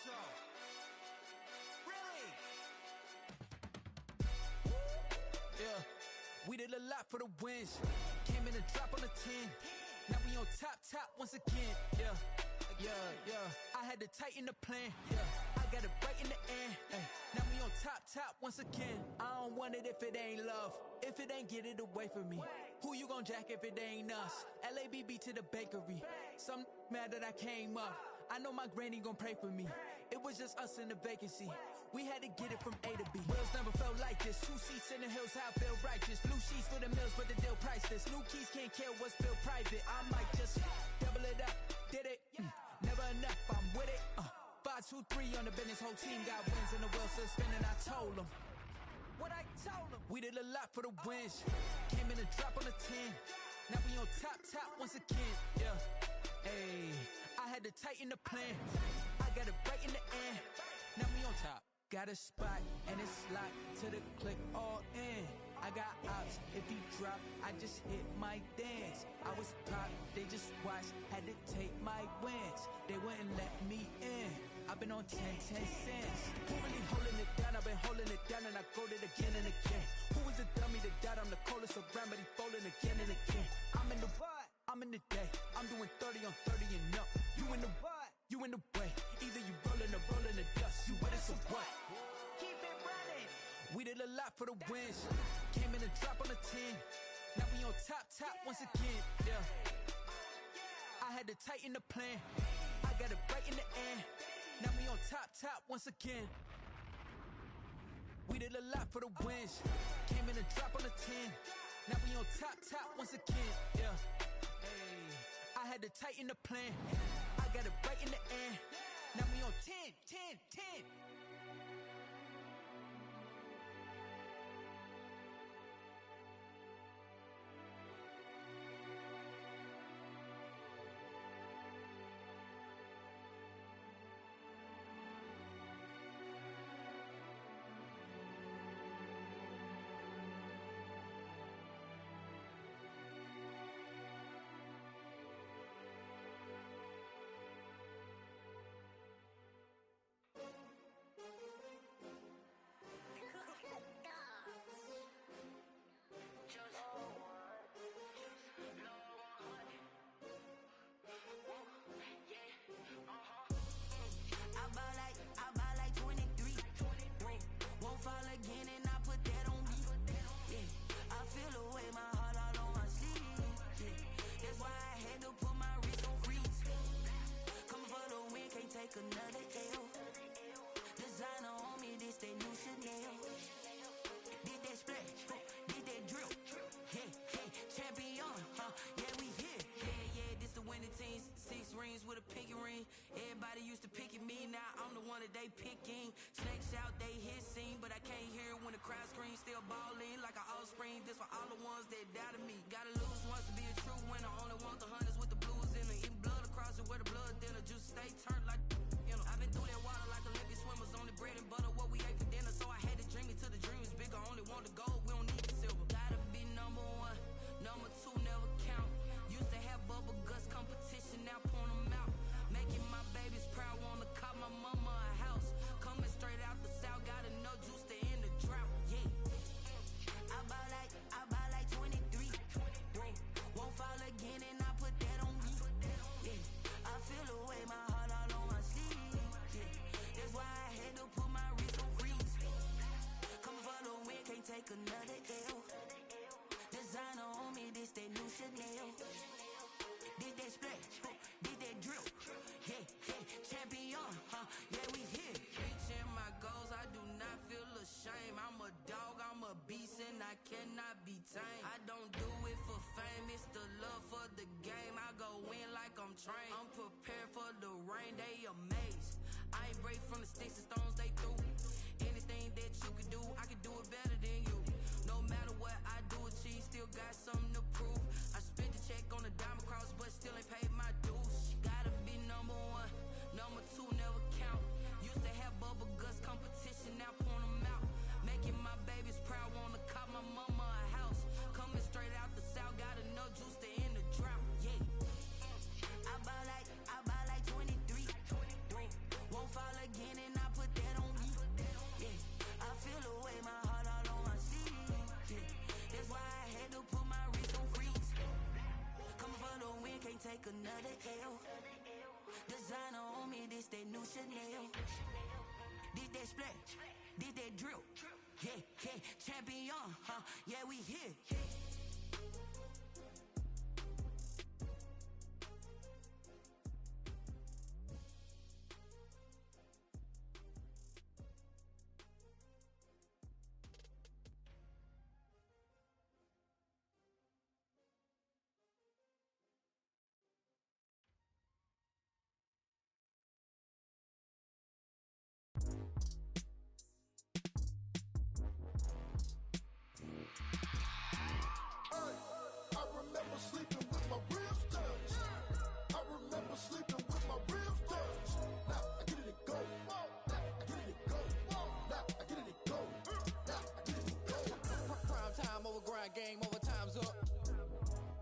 so. Really? Yeah, we did a lot for the wins. Came in and drop on the 10. Now we on top once again. Yeah. I had to tighten the plan. Yeah, I got it right in the end. Now we on top once again. I don't want it if it ain't love. If it ain't, get it away from me. Who you gon' jack if it ain't us? LABB to the bakery. Some mad that I came up. I know my granny gon' pray for me. It was just us in the vacancy. We had to get it from A to B. Wheels never felt like this. 2 seats in the hills, how I feel righteous. Blue sheets for the mills, but the deal priceless. New keys can't kill what's built private. I might just double it up. Did it? Never enough, I'm with it. 5, 2, 3 on the business. Whole team got wins and the wheels still spinning. I told them what I told them. We did a lot for the wins. Came in and drop on the 10. Now we on top once again. Yeah. Hey, I had to tighten the plan. I got it right in the end. Now we on top. Got a spot and it's locked to the click all in. I got ops, if he drop, I just hit my dance. I was pop, they just watched, had to take my wins. They wouldn't let me in. I've been on 10 cents. Who really holding it down? I've been holding it down and I go it again and again. Who is the dummy that died? I'm the coldest around, but he folding again and again. I'm in the what? I'm in the day. I'm doing 30 on 30 and up. You in the what? You in the way. Either you rolling or rolling the dust. You with us or what? Keep it running. We did a lot for the wins. Came in and drop on the 10. Now we on top once again. Yeah. I had to tighten the plan. I got it right in the end. Now we on top once again. We did a lot for the wins. Came in and drop on the 10. Now we on top once again. Yeah. Hey, I had to tighten the plan. I got it right in the end. Now we on 10. I buy like 23. Won't fall again and I put that on me. Yeah, I feel the way my heart all on my sleeve. Yeah, that's why I had to put my wrist on freeze. Coming for the win, can't take another L. Designer on me, this they new Chanel. Did that splash, did that drill. Yeah, champion, yeah, we here. Yeah, this the winning teams. 6 rings with a pinky ring. Everybody used to pick at me, now I'm the one that they picking. Snakes out, they hit scene, but I can't hear it when the crowd screams. Still balling like an offspring. This for all the ones that doubted me. Gotta lose once to be a true winner. Only want the hunters with the blues in it. Eating blood across it where the blood dinner. Juice stay turned like, you know. I've been through that water like Olympic swimmers. Only bread and butter, what we ate for dinner. So I had to dream it till the dream is bigger. Only want the gold, we don't need the silver. Gotta be number 1, number 2 never count. Used to have bubble guts competition, now point them out. Making my babies proud, wanna call my mama a house. Coming straight out the south, got enough juice to end the drought. Yeah, I buy like 23. Won't fall again and I put that on me. Yeah, I feel the way my heart all on my sleeve. Yeah, that's why I had to put my wrist on freeze. Coming for the win, can't take another L. Designer on me, this that new Chanel. Did that splash, did that drill. Yeah, champion, yeah, we here. Reaching my goals, I do not feel ashamed. I'm a dog, I'm a beast, and I cannot be tamed. I don't do it for fame, it's the love for the game. I go in like I'm trained. I'm prepared for the rain, they amazed. I ain't break from the sticks and stones they threw. Anything that you can do, I can do it better than you. No matter what I do, achieve, still got something to prove. I spent the check on the diamond cross, but still ain't paid my dues. Gotta be number 1, number 2 never count. Used to have bubble guts competition, now point them out. Making my babies proud, wanna call my mama a house. Coming straight out the south, got enough juice to end the drought. Yeah, I buy like 23. Won't fall again. Designer on me, this that new Chanel. This that splash, this that drill. Yeah, yeah, champion, yeah, we here. Sleeping with my ribs touched. I remember sleeping with my ribs touched. Now I get it to go. Now I get it to go. Now I get it to go. Now I get it to go. Prime time over grind game, over time's up.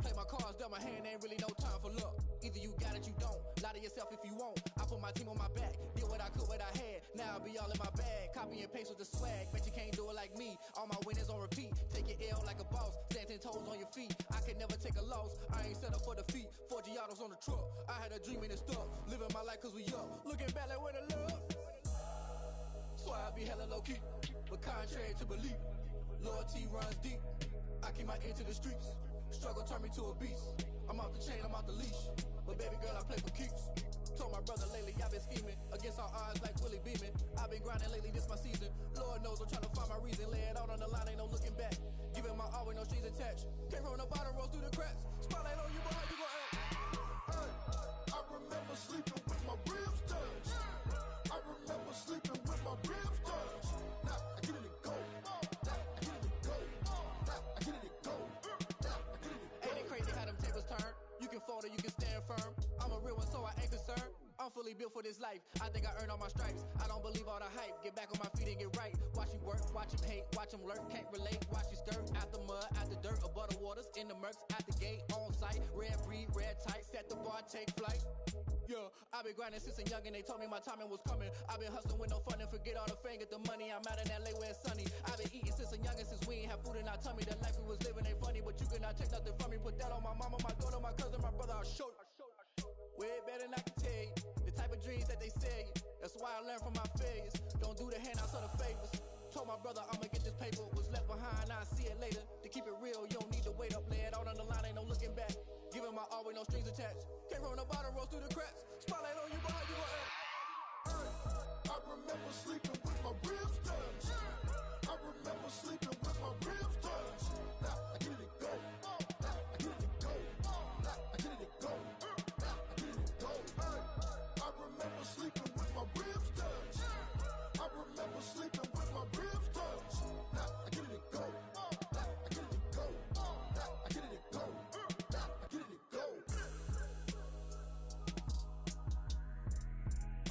Play my cards, dealt my hand, ain't really no time for luck. Either you got it, you don't. Lie to yourself if you won't. I put my team on my back, did what I could, what I had. Now I'll be all in my bag. Copy and paste with the swag. Bet you can't do it like me. All my winners on repeat. Take your L like a boss. Stand 10 toes on your feet. I can never take a loss. I ain't set up for defeat. 4 Giottos on the truck. I had a dream and it stuck. Living my life cause we up. Looking back like where the love. So I be hella low key. But contrary to belief, loyalty runs deep. I keep my ear to the streets. Struggle turned me to a beast. I'm off the chain, I'm off the leash. But baby girl, I play for keeps. Told my brother lately, I've been scheming against all odds like Willie Beeman. I've been grinding lately, this my season. Lord knows I'm trying to find my reason. Lay it out on the line, ain't no looking back. Giving my all with no strings attached. Came from the bottom, rose through the cracks. Spotlight on you, but how you gon' act? Hey, I remember sleeping with my ribs touched. I remember sleeping with my ribs touched. Now I get it to go. Now I get it to go. Now I get it to go. Now I get it to go. Ain't it crazy how them tables turn? You can fold or you can stand firm. I'm a real one, so I ain't concerned. I'm fully built for this life. I think I earned all my stripes. I don't believe all the hype. Get back on my feet and get right. Watch you work, watch him hate, watch him lurk. Can't relate, watch you skirt. Out the mud, out the dirt, above the waters, in the murks, out the gate, on site. Red breed, red tight, set the bar, take flight. Yeah, I been grinding since a youngin'. They told me my timing was coming. I been hustling with no fun and forget all the fame, get the money. I'm out in LA where it's sunny. I been eating since a youngin', since we ain't have food in our tummy. The life we was living ain't funny, but you cannot take nothing from me. Put that on my mama, my daughter, my cousin, my brother. I'll show you. Way better than I can tell you. The type of dreams that they sell you. That's why I learned from my failures. Don't do the handouts or the favors. Told my brother I'ma get this paper. Was left behind, I'll see it later. To keep it real, you don't need to wait up. Lay it out on the line, ain't no looking back. Giving my all with no strings attached. Came from the bottom, rose through the cracks. Spotlight on you, but how you gon' act? Hey, I remember sleeping with my ribs touched. I remember sleeping with my ribs touched. Now I get it to go. Now I get it to go. Now I get it to go. Now I get it to go. Hey, I remember sleeping with my ribs touched. I remember sleeping with my ribs touched. Now I get it to go. Now I get it to go. Now I get it to go. Now I get it to go.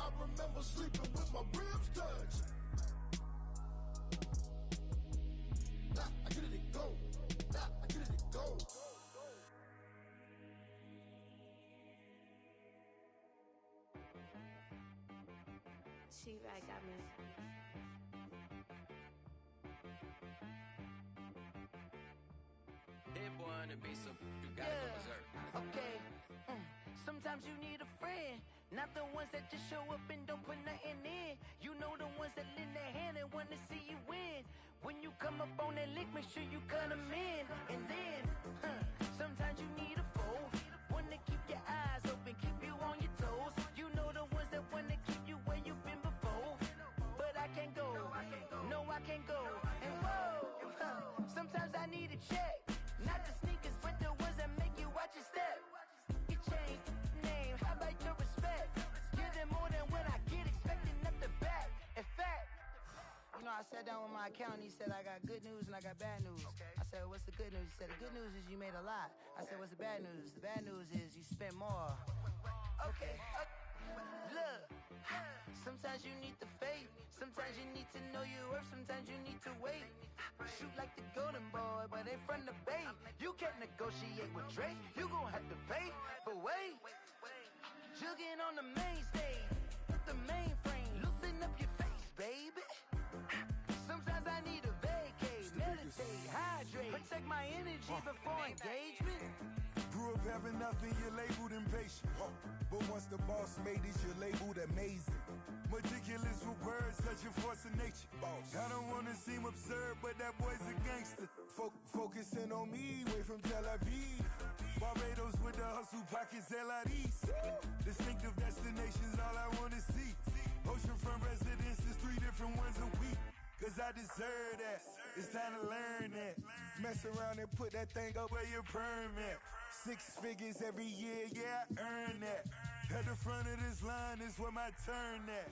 I remember sleeping with my ribs touched. Now I get it to go. Now I get it to go. She-Rag got me. Hit one and be some. You gotta go berserk. Okay. Sometimes you need a friend, not the ones that just show up and don't put nothing in. You know the ones that lend their hand and wanna see you win. When you come up on that lick, make sure you cut them in. And then, sometimes you need a foe, one to keep your eyes open, keep you on your toes. You know the ones that wanna keep you where you've been before. But I can't go, no I can't go. And whoa, sometimes I need a check. Not the sneakers, but the ones that make you watch your step. You change name, how about your respect? Give them more than what I get, expecting nothing back. In fact, you know, I sat down with my accountant, he said I got good news and I got bad news. I said, what's the good news? He said, the good news is you made a lot. I said, what's the bad news? The bad news is you spent more. Okay, look, sometimes you need the faith, sometimes you need to know your worth, sometimes you need to wait. Shoot like the golden boy, but ain't from the bay. You can't negotiate with Drake, you gon' have to pay. But wait, jugging on the main stage, the mainframe, loosen up your face, baby. Sometimes I need a vacate, meditate, hydrate, protect my energy before engagement. Grew up have enough and you're labeled impatient. But once the boss made it, you're labeled amazing. Meticulous with words, such a force of nature. I don't wanna seem absurd, but that boy's a gangster. Focusing on me, way from Tel Aviv. Barbados with the hustle pockets, LIDs. Distinctive destinations, all I wanna see. Oceanfront residences, 3 different ones a week. Cause I deserve that, it's time to learn that. Mess around and put that thing up where your perm at. 6 figures every year, yeah, I earn that. At the front of this line is where my turn at.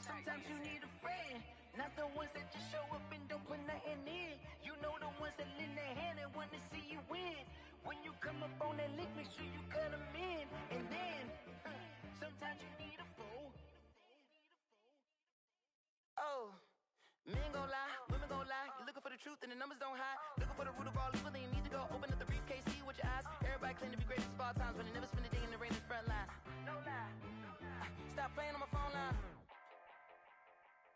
Sometimes you need a friend, not the ones that just show up and don't put nothing in. You know the ones that lend their hand and want to see you win. When you come up on that lick, make sure you cut them in. And then, sometimes you need a fool. Oh, men gon' lie, women gon' lie. You're looking for the truth and the numbers don't hide. Looking for the root of all evil, then you need to go open up the briefcase, see with your eyes. Everybody claim to be great at small times, but they never spend a day in the rain in the front line. No lie. Stop playing on my phone line.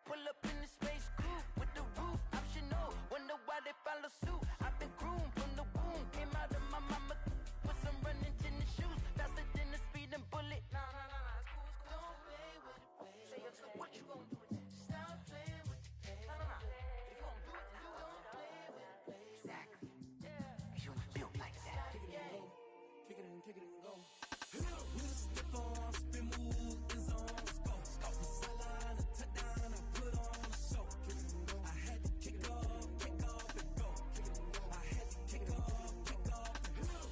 Pull up in the space coupe with the roof optional. Wonder why they follow suit. I've been groomed from the womb. Came out of my mama with some running tennis shoes. Faster than the speeding bullet. Nah, it's cool. Don't play with it, baby. Say so what you gon' do with it? Stop playing with it, baby. Nah. If you gon' do it, then don't play with it, baby. Exactly. Yeah. You built like that. Kick it and go. Kick it and go. We'll step on, spin move, and zones go. From sideline to touchdown, I put on a show. I had to kick off and go. I had to kick off and go.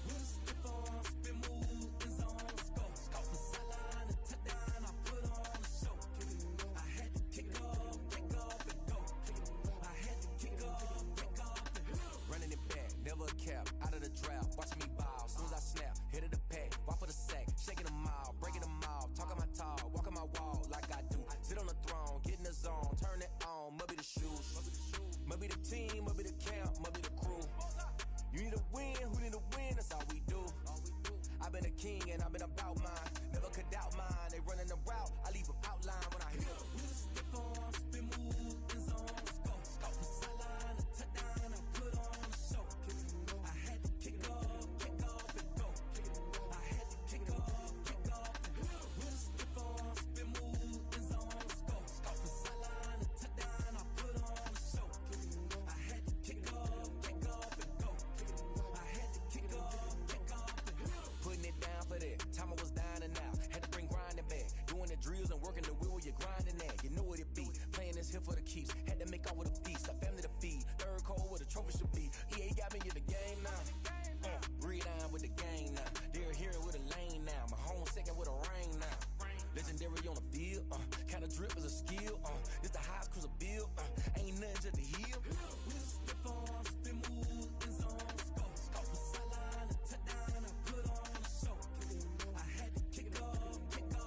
We'll step on, spin move, and zones go. From sideline to touchdown, I put on a show. I had to kick off and go. I had to kick off and go. Running it back, never a cap, out of the draft, watching me ball. Soon as I snap, hit of the pack, walk for the sack, shaking them all, breaking them all, talking my talk, walking my wall like I do. Sit on the throne, get in the zone, turn it on, must be the shoes, must be the team, must be the camp, must be the crew. You need a win, who need a win, that's all we do. I've been a king and I've been about mine, never could doubt mine. They running the route, I leave them outline when I hit them. We'll step on, spin move, and zones go. From sideline to touchdown, I put on a show. I had to kick off and go. I had to kick off and go. We'll step on, spin move, and zones go. From sideline to touchdown, I put on a show. I had to kick off and go. I had to kick off and go. Putting it down for that, time I was dying and out. Had to bring grinding back, doing the drills and working the wheel where you're grinding at. You know what it be, playing this here for the keeps. Had to make out with a feast, a family to feed. Third cold where the trophy should be. EA got me in the game now. Breed on with the gang now. They're here with a lane now. My home second with a ring now. Legendary on the field, kind of drip is a skill. This the highest cruiser bill, ain't nothing just to heal. We'll step on, spin move, and zones go. From sideline to touchdown, I put on a show. I had to kick off and go.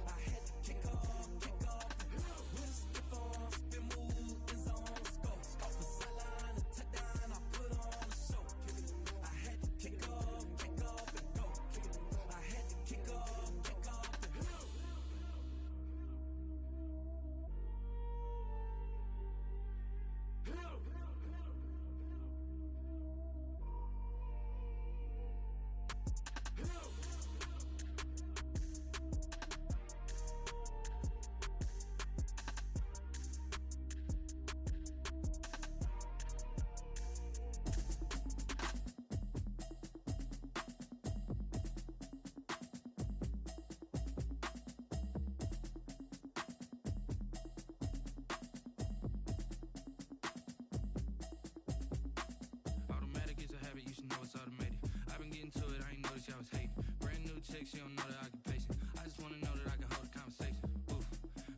I had to kick off and go. We'll step on, spin move, and zones go. From sideline to touchdown, I put on a show. I had to kick off and go. I had to kick off and go. Automatic is a habit, you should know it's automated. I've been getting to it, I ain't noticed y'all was hating. Brand new chick, she don't know the occupation. I just wanna know that I can hold a conversation. Oof,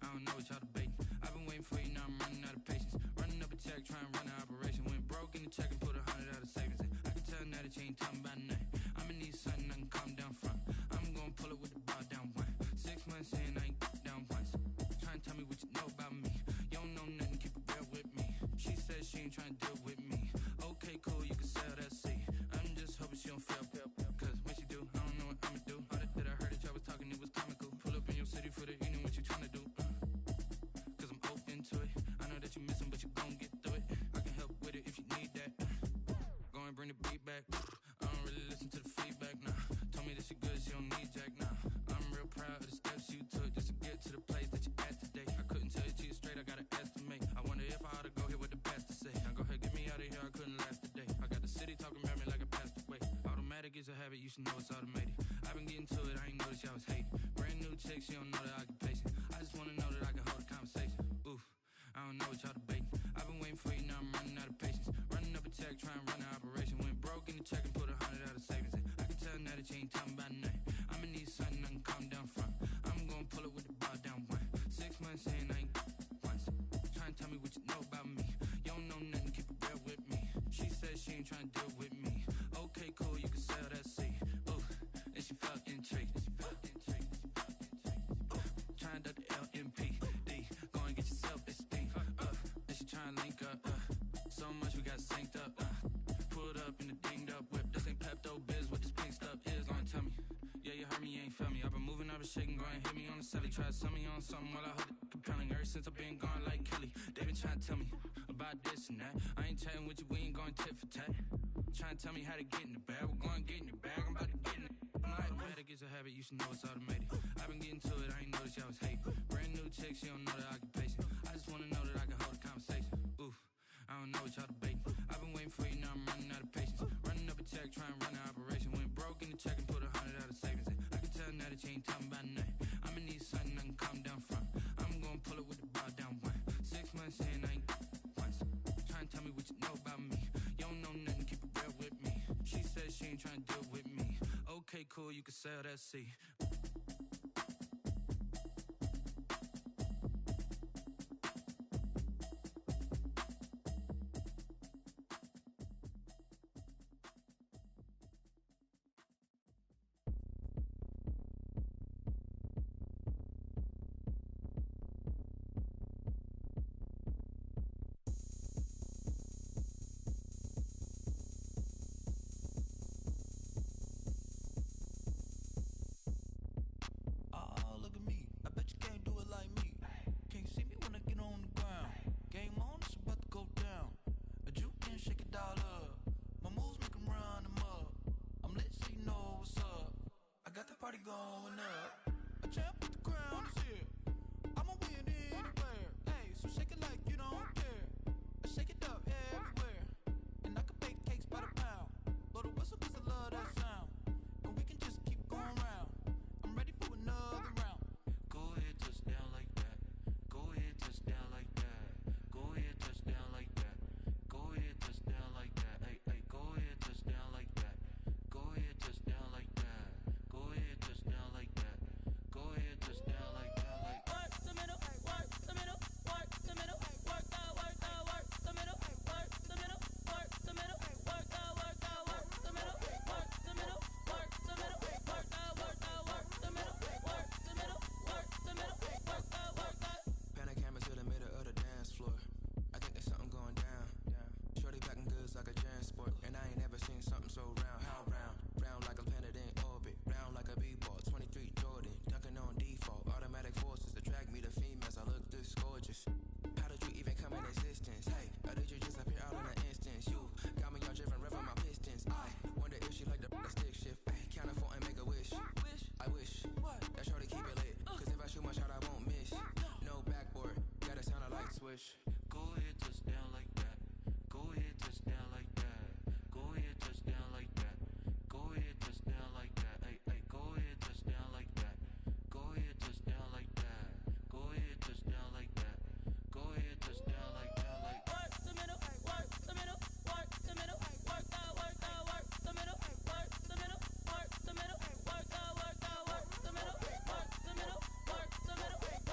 I don't know what y'all debating. I've been waiting for you, now I'm running out of patience. Running up a check, trying to run an operation. Went broke in the check and put 100 out of savings in. I can tell now that you ain't talking about nothing. I'ma need something I can calm down front. I'm gonna pull it with the bar down one. 6 months in, I ain't down once. Trying to tell me what you know about me. You don't know nothing, keep it real with me. She said she ain't trying to deal with me. Okay, cool, you can sell that seat. I'm just hoping she don't fail. Cause when she do, I don't know what I'ma do. All that I heard that y'all was talking, it was comical. Pull up in your city for the evening, what you trying to do? Cause I'm open to it. I know that you missing, but you gon' get through it. I can help with it if you need that. Go and bring the beat back. I don't really listen to the habit, you should know it's automated. I've been getting to it, I ain't noticed y'all was hating. Brand new chick, she don't know that I can pace it. I just wanna know that I can hold a conversation. Oof, I don't know what y'all debating. I've been waiting for you, now I'm running out of patience. Running up a check, trying to run an operation. Went broke in the check and put 100 out of savings in. I can tell now that you ain't talking about nothing. I'ma need something I can calm down from. I'm gonna pull it with the bar down one. 6 months in, I ain't once. Trying to tell me what you know about me. You don't know nothing, keep it real with me. She said she ain't trying to deal with me. Okay, cool, you can sell that seed. Ooh, and she felt intrigued. Trying to duck the LMPD. Go and get your self-esteem. And she trying to link up. So much we got synced up. Pulled up in the dinged up whip. This ain't Pepto-Biz, what this pink stuff is. Gonna tell me. Yeah, you heard me, you ain't felt me. I've been moving, I've been shaking, go and hit me on the celly. Try to sell me on something while I hold it compelling. Ever since I've been gone like Kelly, they been trying to tell me about this and that. I ain't chatting with you, we ain't going tit for tat. Trying to tell me how to get in the bag, we're going to get in the bag, I'm about to get in it. I'm like, automatic is a habit, you should know it's automated. I've been getting to it, I ain't noticed y'all was hating. Brand new chick, she don't know that I can pace it. I just wanna know that I can hold a conversation. Oof, I don't know what y'all debating. I've been waiting for you, now I'm running out of patience. Running up a check, trying to run an operation. Went broke in the check and put 100 out of savings in. I can tell now that you ain't talking about nothing. I'ma need something I can calm down from. I'm gonna pull it with the bar down one. 6 months in, I ain't once. Trying to tell me what you know about me. You don't know nothing, keep it real with me. She said she ain't trying to deal with me. Okay, cool, you can sell that seed. Going up, a champ with the crown is here. I'ma win anywhere. Hey, so shake it like you don't care. I shake it up everywhere. And I can bake cakes by the pound. Blow the whistle 'cause I love that sound. And we can just keep going round. I'm ready for another round. Go ahead, touch down like that. Go ahead, touch down like that. Go ahead, touch down like that. Go ahead, touch down like that. Hey, hey, go ahead, touch down like that. Go ahead, touch down like that. Go ahead, touch down like that. Go ahead, touch down like that. Like work the middle, work the middle, work the middle, work the middle, work the middle, work the middle, work the middle, work the middle, work the middle, work the middle, work the middle, work the middle, work the middle, work the. Pan a camera to the middle of the dance floor. I think there's something going down. Shorty packing goods like a transport, and I ain't never seen something so round. How round? Round like a planet in orbit. Round like a b-ball. 23 Jordan, dunking on default. Automatic forces attract me to females. I look this gorgeous. How did you even come in existence? Hey, or did you just appear out in an instance? You got me all driven, revving my pistons. I wonder if she like the stick shift. Ay, count a 4 and make a wish. I wish that shorty keep it lit. 'Cause if I shoot my shot, I won't miss. No backboard, gotta sound a light switch. go ahead, touch down like that. Go ahead, touch down like that. Go ahead, touch down like that. Go ahead, touch down like that. Hey, hey, go ahead, touch down like that. Go ahead, touch down like that. Go ahead, touch down like that. Go ahead, touch down like that. Like Work the middle, work the middle, work the middle, work the middle, work the middle, work the middle, work the middle, work the middle, work the middle, work the middle, work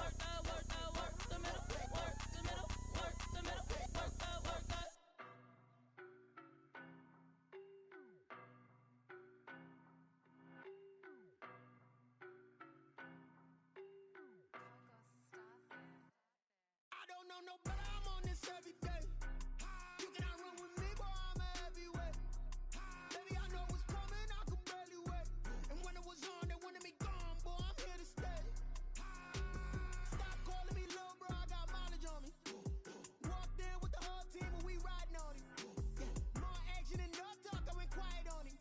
the middle, work the middle, work the middle, work the middle, work the. I don't know no better, I'm on this every day. You cannot run with me, boy, I'm a heavyweight. Baby, I know what's coming, I could barely wait. And when it was on, they wanted me gone, boy, I'm here to stay. Stop calling me little bro, I got mileage on me. Walked in with the whole team and we riding on it. More action and no talk, I went quiet on him.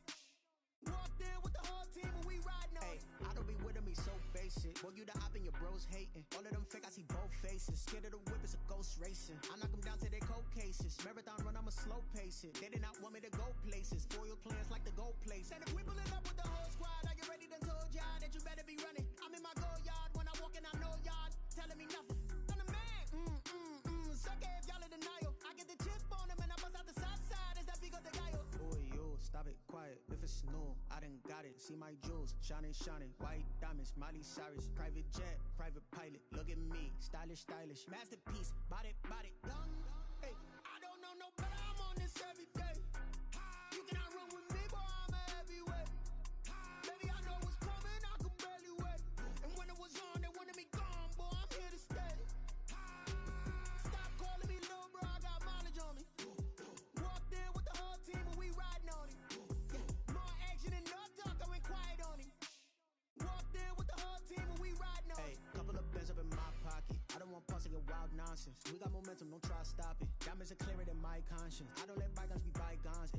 Walked in with the whole team and we riding on it. I don't be with him, he's so basic. Boy, you the op and your bros hating. All of them fake, I see both faces. Scared of the whip, it's a ghost racing. I knock them down to their cold cases. Marathon run, I'm a I'ma slow pace it. They did not want me to go places. Foil plans like the gold place. And if we pulling up with the whole squad, are you ready to told y'all that you better be running? I'm in my go yard when I walk in, I know y'all telling me nothing. I'm the man. Suck it if y'all in denial. I get the chip on them and I bust out the south side. Is that big of the guy? Boy, yo, stop it, quiet. If it's new, I done got it. See my jewels, shining, shining. White diamonds, Miley Cyrus. Private jet, private pilot. Look at me, stylish, stylish. Masterpiece, body, body. Hey, I don't know no better. I'm on this every day. You cannot run with me, boy. I'm a heavyweight. Baby, I know what's coming. I could barely wait. And when it was on, they wanted me gone, boy. I'm here to stay. Stop calling me little bro. I got mileage on me. Walked in with the whole team and we riding on it. Yeah, more action and no talk. I went quiet on him. Walked in with the whole team and we riding on it. Hey, couple of bands up in my pocket. I don't want parts of your wild nonsense. We got momentum, don't try to stop it. Diamonds are clearer than my conscience. I don't let bygones be bygones.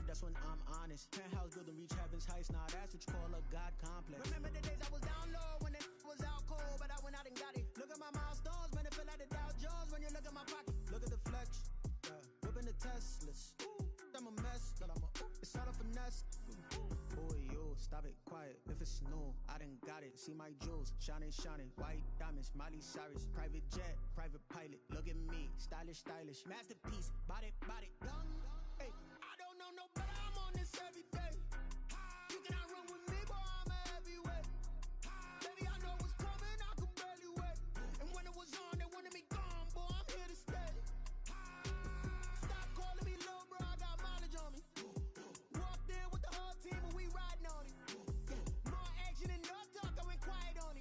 That's when I'm honest. Penthouse building, reach heaven's heights. Nah, that's what you call a God complex. Remember the days I was down low when it was out cold, but I went out and got it. Look at my milestones, man, it feel like the Dow Jones when you look at my pocket. Look at the flex, whipping the Teslas. Ooh, I'm a mess, but it's all a finesse. Boy, yo, stop it, quiet. If it's new, I done got it. See my jewels, shining, shining. White diamonds, Miley Cyrus. Private jet, private pilot. Look at me, stylish, stylish. Masterpiece, body,